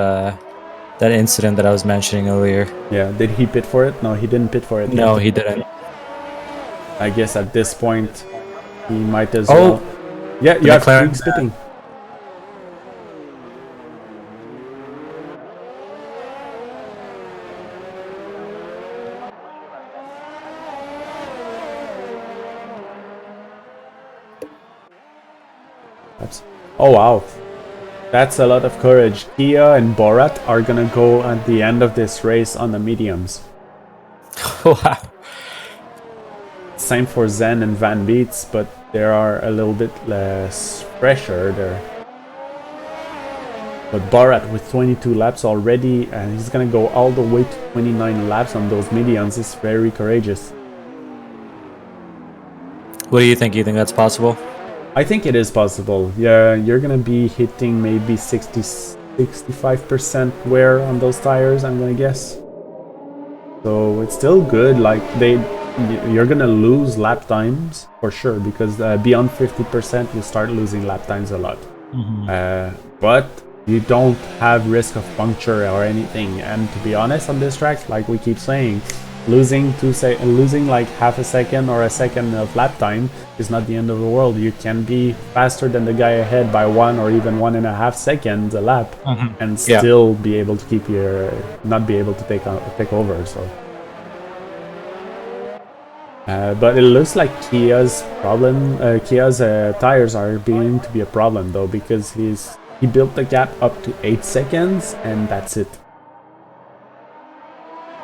incident that I was mentioning earlier. Yeah, did he pit for it? No, he didn't pit for it. No, he didn't. I guess at this point, he might as well. Yeah, The you have McLaren, Puig spitting. Oh wow, that's a lot of courage. Kia and Borat are gonna go at the end of this race on the mediums. wow. Same for Zen and Van Beets, but they are a little bit less pressure there. But Borat with 22 laps already, and he's gonna go all the way to 29 laps on those mediums, is very courageous. What do you think? You think that's possible? I think it is possible. Yeah, you're gonna be hitting maybe 65% wear on those tires, I'm gonna guess. So it's still good. Like you're gonna lose lap times for sure, because beyond 50% you start losing lap times a lot. But you don't have risk of puncture or anything. And to be honest, on this track, like we keep saying, losing like half a second or a second of lap time is not the end of the world. You can be faster than the guy ahead by 1 or even 1.5 seconds a lap, and still be able to keep not be able to take over. So, but it looks like Kia's tires are beginning to be a problem though, because he built the gap up to 8 seconds, and that's it.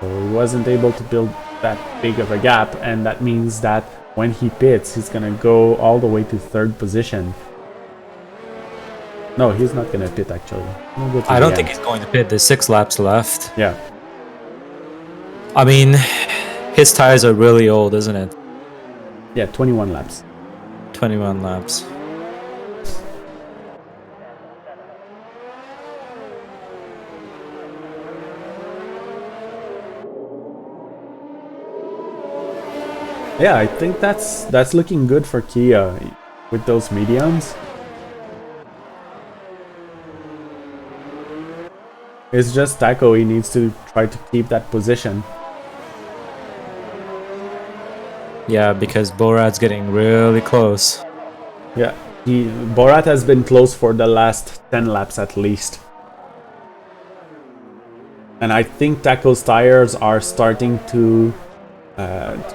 So he wasn't able to build that big of a gap, and that means that when he pits, he's gonna go all the way to 3rd position. No, he's not gonna pit actually. I don't think he's going to pit. There's 6 laps left. Yeah. I mean, his tires are really old, isn't it? Yeah, 21 laps. 21 laps. Yeah, I think that's looking good for Kia with those mediums. It's just Taco, he needs to try to keep that position. Yeah, because Borat's getting really close. Yeah, Borat has been close for the last 10 laps at least. And I think Taco's tires are starting to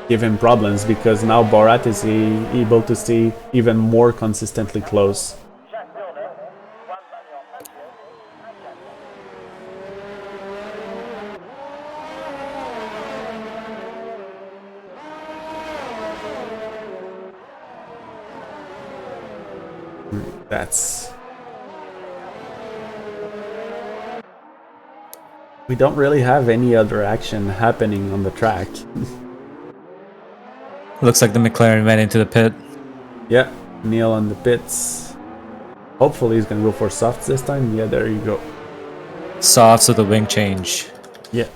give him problems, because now Borat is able to stay even more consistently close. We don't really have any other action happening on the track. Looks like the McLaren went into the pit. Yeah, Neil on the pits. Hopefully he's gonna go for softs this time. Yeah, there you go. Softs with a wing change. Yeah.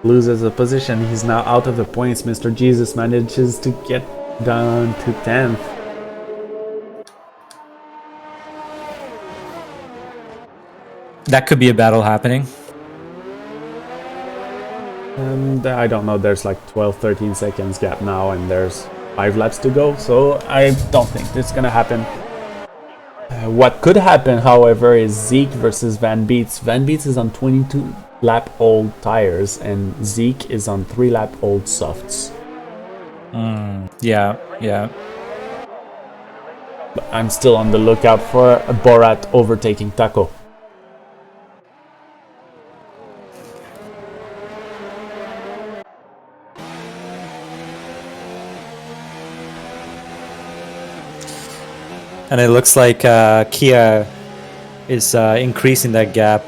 Loses a position. He's now out of the points. Mr. Jesus manages to get down to 10th. That could be a battle happening. And I don't know, there's like 12-13 seconds gap now, and there's 5 laps to go, so I don't think this is gonna happen. What could happen, however, is Zeke versus Van Beets. Van Beets is on 22 lap old tires, and Zeke is on 3 lap old softs. Yeah. But I'm still on the lookout for Borat overtaking Taco. And it looks like Kia is increasing that gap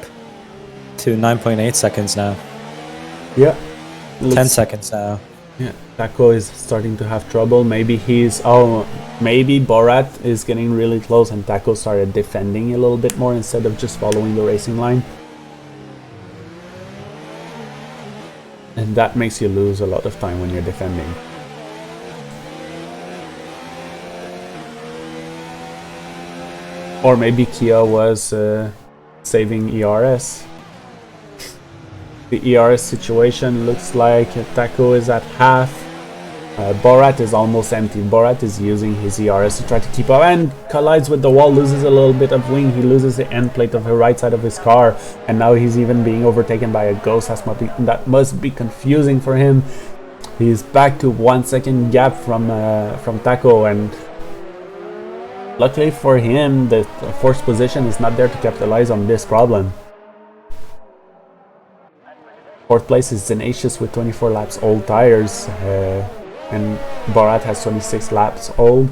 to 9.8 seconds now. Yeah. 10 seconds now. Yeah, Taco is starting to have trouble. Maybe maybe Borat is getting really close and Taco started defending a little bit more instead of just following the racing line. And that makes you lose a lot of time when you're defending. Or maybe Kia was saving ERS. The ERS situation looks like Taco is at half. Borat is almost empty. Borat is using his ERS to try to keep up and collides with the wall, loses a little bit of wing. He loses the end plate of the right side of his car, and now he's even being overtaken by a ghost. That must be confusing for him. He's back to 1 second gap from Taco, and luckily for him, the fourth position is not there to capitalize on this problem. Fourth place is Tenacious with 24 laps old tires. And Borat has 26 laps old,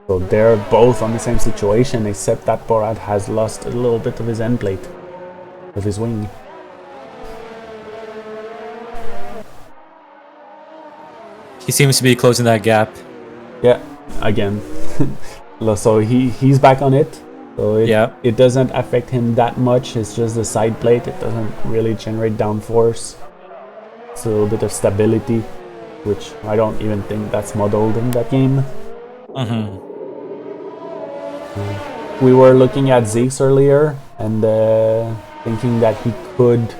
so they're both on the same situation, except that Borat has lost a little bit of his end plate, of his wing. He seems to be closing that gap. Yeah, again. So he's back on it. So it doesn't affect him that much. It's just the side plate. It doesn't really generate downforce. It's a little bit of stability, which I don't even think that's modeled in that game. We were looking at Zeke's earlier and thinking that he could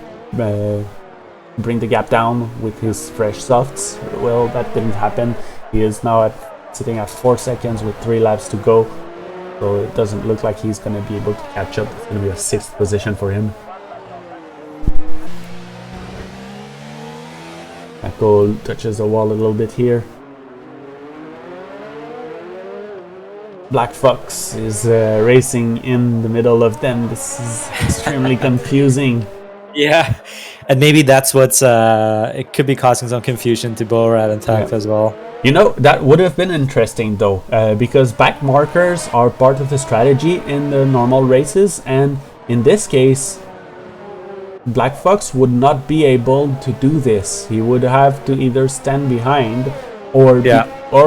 bring the gap down with his fresh softs. Well, that didn't happen. He is now sitting at 4 seconds with 3 laps to go, so it doesn't look like he's going to be able to catch up. It's going to be a 6th position for him. Echo touches the wall a little bit here. Black Fox is racing in the middle of them. This is extremely confusing. Yeah, and maybe that's what's it could be causing some confusion to Borat and Tact as well. You know, that would have been interesting though, because back markers are part of the strategy in the normal races, and in this case Black Fox would not be able to do this. He would have to either stand behind or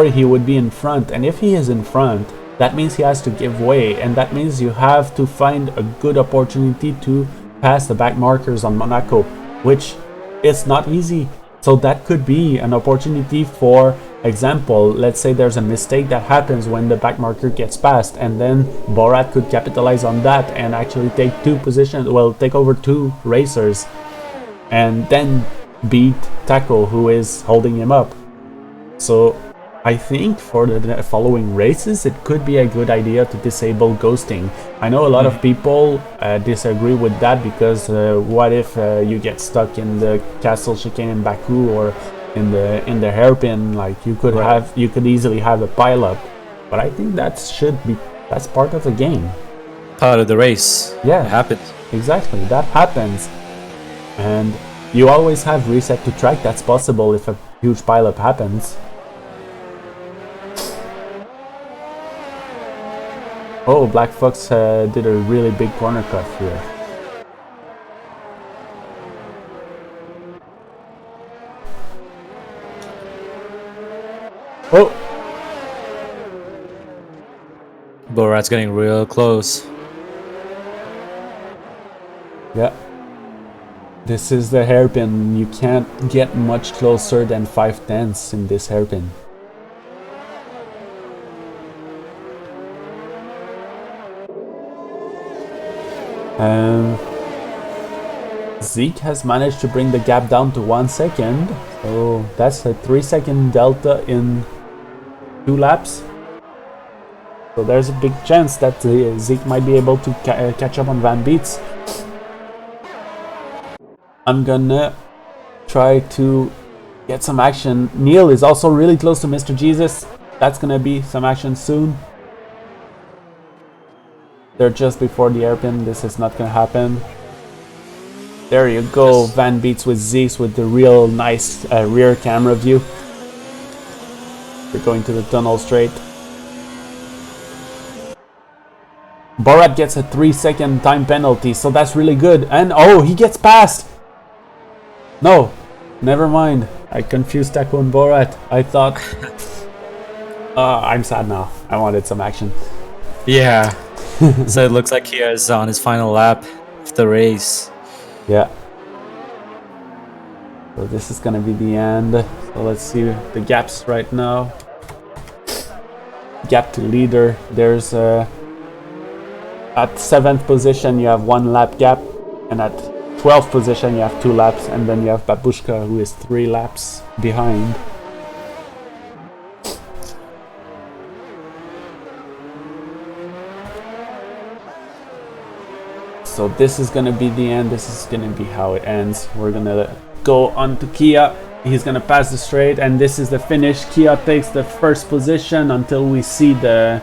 he would be in front, and if he is in front, that means he has to give way, and that means you have to find a good opportunity to pass the back markers on Monaco, which is not easy. So that could be an opportunity. For example, let's say there's a mistake that happens when the back marker gets passed, and then Borat could capitalize on that and actually take take over 2 racers, and then beat Taco, who is holding him up. So I think for the following races, it could be a good idea to disable ghosting. I know a lot of people disagree with that, because what if you get stuck in the castle chicane in Baku or in the hairpin? Like you could easily have a pileup. But I think that's part of the game, part of the race. Yeah, it happens. Exactly, that happens, and you always have reset to track. That's possible if a huge pileup happens. Oh, Black Fox did a really big corner cut here. Oh! Borat's getting real close. Yeah. This is the hairpin. You can't get much closer than 5/10 in this hairpin. Zeke has managed to bring the gap down to 1 second, so that's a 3-second delta in 2 laps. So there's a big chance that Zeke might be able to catch up on Van Beets. I'm gonna try to get some action. Neil is also really close to Mr. Jesus. That's gonna be some action soon. They're just before the hairpin. This is not gonna happen. There you go, yes. Van Beets with Zeeks with the real nice rear camera view. We're going to the tunnel straight. Borat gets a 3-second time penalty, so that's really good. And oh, he gets past! No, never mind. I confused Taco and Borat. I thought... I'm sad now. I wanted some action. Yeah. So it looks like he is on his final lap of the race. Yeah. So this is gonna be the end. So let's see the gaps right now. Gap to leader. There's at 7th position you have 1 lap gap, and at 12th position you have 2 laps, and then you have Babushka who is 3 laps behind. So this is gonna be the end. This is gonna be how it ends. We're gonna go on to Kia. He's gonna pass the straight, and this is the finish. Kia takes the first position until we see the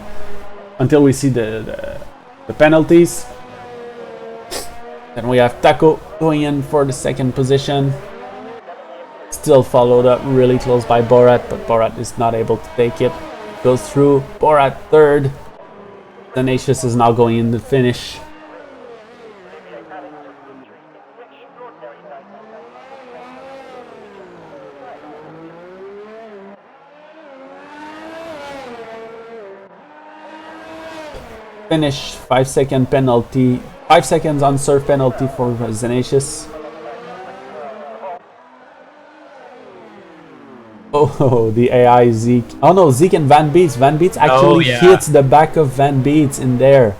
penalties. Then we have Taco going in for the second position. Still followed up really close by Borat, but Borat is not able to take it. Goes through. Borat third. Tenacious is now going in the finish. Finish, 5-second penalty, 5 seconds on serve penalty for Zenacious. Oh, the AI Zeke. Oh no, Zeke and Van Beets. Van Beets actually hits the back of Van Beets in there.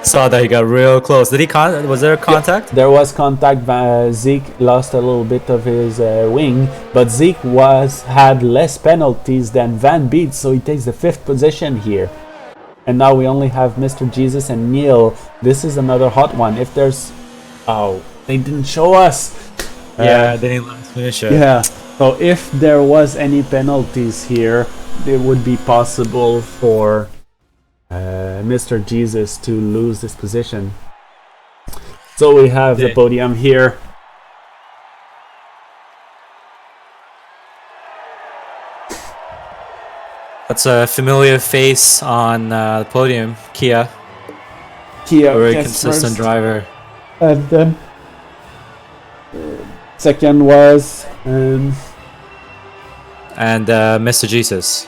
Saw that he got real close. Did he was there a contact? Yeah, there was contact. Zeke lost a little bit of his wing, but Zeke had less penalties than Van Beets, so he takes the 5th position here. And now we only have Mr. Jesus and Neil. This is another hot one. If there's... Oh, they didn't show us. Yeah, they didn't let us finish it. Yeah, so if there was any penalties here, it would be possible for Mr. Jesus to lose this position. So we have the podium here. That's a familiar face on the podium, Kia. Kia, a very consistent driver. And then second was and Mr. Jesus.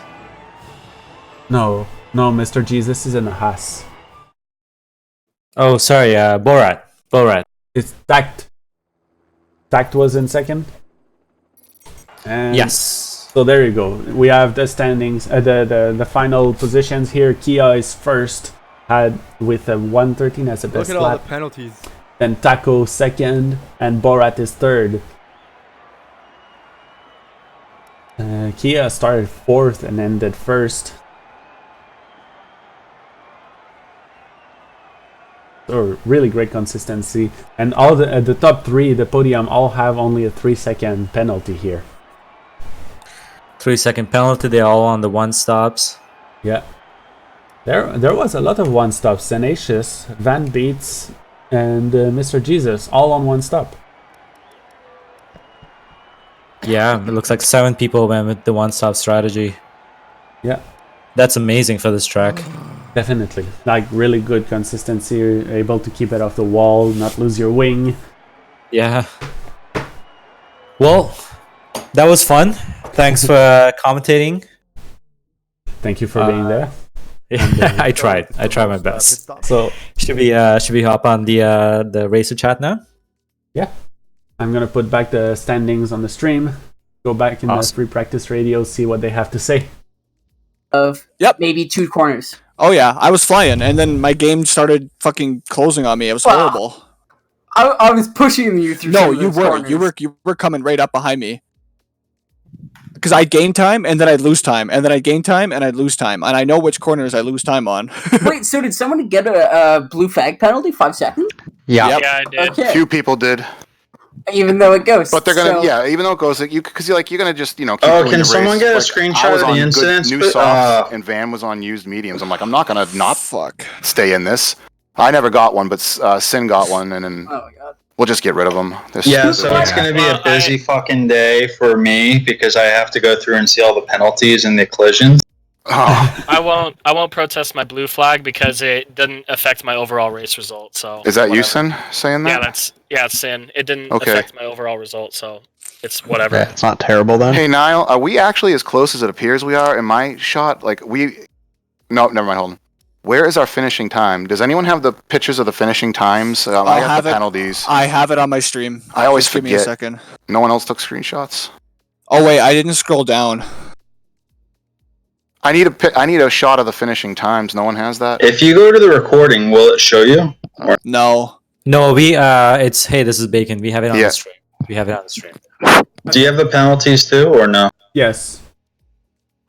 No, Mr. Jesus is in a Haas. Oh, sorry, Borat. It's Tact. Tact was in second. And yes. So there you go. We have the standings, the final positions here. Kia is first, with a 1:13 as a best lap. Look at all the penalties. Then Taco second, and Borat is third. Kia started fourth and ended first. So really great consistency, and all the top three, the podium, all have only a 3-second penalty here. 3-second penalty. They're all on the 1-stops. Yeah, there was a lot of 1-stops. Tenacious, Van Beets, and Mr. Jesus all on 1-stop. Yeah, it looks like 7 people went with the 1-stop strategy. Yeah, that's amazing for this track. Definitely, like really good consistency, able to keep it off the wall, not lose your wing. Yeah. Well, that was fun. Thanks for commentating. Thank you for being there. Yeah, I tried my best. So should we hop on the racer chat now? Yeah, I'm gonna put back the standings on the stream. Go back in the free practice radio, see what they have to say. Of maybe 2 corners. Oh yeah, I was flying, and then my game started fucking closing on me. It was horrible. I was pushing you through. No, you weren't. You were coming right up behind me. Because I gain time, and then I'd lose time, and then I gain time, and I'd lose time, and I know which corners I lose time on. Wait, so did someone get a blue flag penalty? 5 seconds? Yeah, Yep. yeah, I did. Okay. Few people did. Even though it goes, but they're gonna, even though it goes, because you're gonna just, keep doing can your someone race. get a Like, screenshot I was of the on incidents? good new softs, and Van was on used mediums. I'm like, I'm not gonna not stay in this. I never got one, but Sin got one, and then oh my god, we'll just get rid of them. Yeah, so it's gonna be a busy fucking day for me because I have to go through and see all the penalties and the collisions. Oh. I won't protest my blue flag because it didn't affect my overall race result. So is that whatever. you, Sin, saying that? It's Sin. It didn't affect my overall result, so it's whatever. Yeah, it's not terrible then. Hey Niall, are we actually as close as it appears we are? In my shot, no, never mind. Hold on. Where is our finishing time? Does anyone have the pictures of the finishing times? I have the penalties. I have it on my stream. I always Just forget. Give me a second. No one else took screenshots. Oh wait, I didn't scroll down. I need a shot of the finishing times. No one has that. If you go to the recording, will it show you? No. No, it's hey, this is Bacon. We have it on the stream. We have it on the stream. Do you have the penalties too, or no? Yes.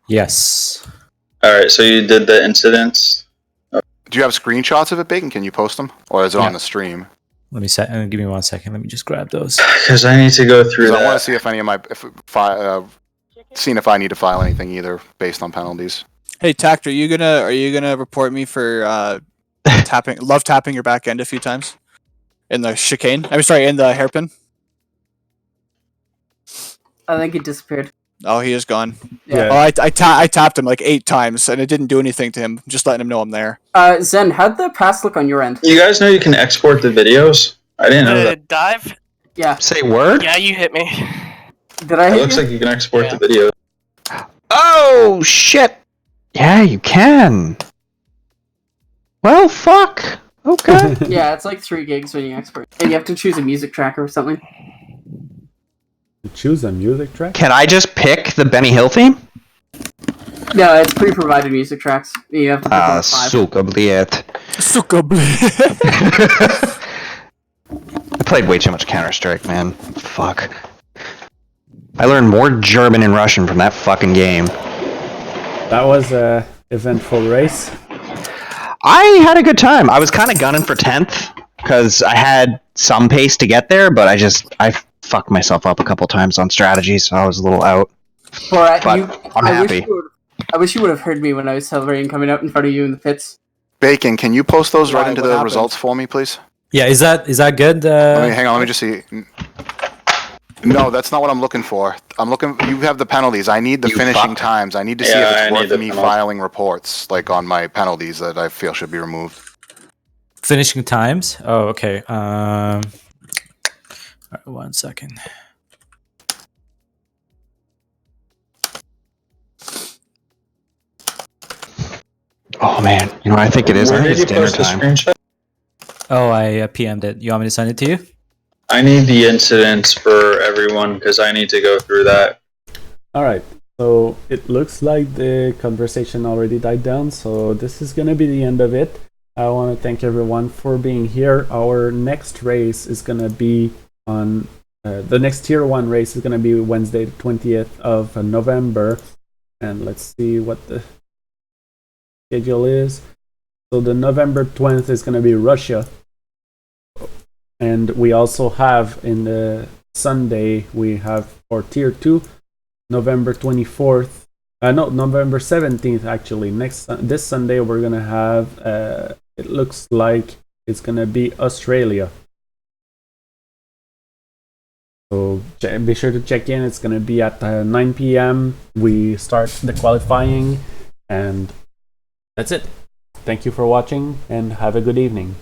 Yes. All right, so you did the incidents. Do you have screenshots of it, Bacon? Can you post them, or is it Yeah. on the stream? Let me give me 1 second. Let me just grab those. Because I need to go through Because I want to that. see if any of my seeing if I need to file anything either based on penalties. Hey, Tact, are you gonna report me for love tapping your back end a few times in the chicane? I'm sorry, in the hairpin. I think it disappeared. Oh, he is gone. Yeah. Oh, I tapped him like 8 times and it didn't do anything to him. Just letting him know I'm there. Zen, how'd the pass look on your end? You guys know you can export the videos? I didn't know that. Dive? Yeah. Say word? Yeah, you hit me. Did I It hit looks you? like you can export Yeah. the video. Oh, shit. Yeah, you can. Well, fuck. Okay. Yeah, it's like 3 gigs when you export. And you have to choose a music tracker or something. Choose a music track. Can I just pick the Benny Hill theme? No, it's pre-provided music tracks. You have to pick one of 5. Suka bliet. Suka I played way too much Counter-Strike, man. Fuck. I learned more German and Russian from that fucking game. That was a eventful race. I had a good time. I was kind of gunning for 10th because I had some pace to get there, but I fucked myself up a couple times on strategy, so I was a little out. But I'm happy. I wish you would have heard me when I was celebrating coming out in front of you in the pits. Bacon, can you post those right Why? into What the happened? results for me, please? Yeah, is that good? Hang on, let me just see. No, that's not what I'm looking for. You have the penalties. I need the You finishing fuck. times. I need to see Yeah, if I it's need worth the me penalty. filing reports, like on my penalties that I feel should be removed. Finishing times? Oh, okay. All right, 1 second. Oh man, you know what I think it is? Where I think did it's you dinner post the time. screenshot? Oh, I PM'd it. You want me to send it to you? I need the incidents for everyone because I need to go through that. Alright, so it looks like the conversation already died down, so this is gonna be the end of it. I want to thank everyone for being here. Our next race is gonna be on the next tier 1 race is gonna be Wednesday the 20th of November, and let's see what the schedule is. So the November 20th is gonna be Russia, and we also have in the Sunday we have for tier 2 November 24th. November 17th actually. This Sunday we're gonna have. It looks like it's gonna be Australia. So be sure to check in. It's gonna be at 9 p.m. We start the qualifying, and that's it. Thank you for watching, and have a good evening.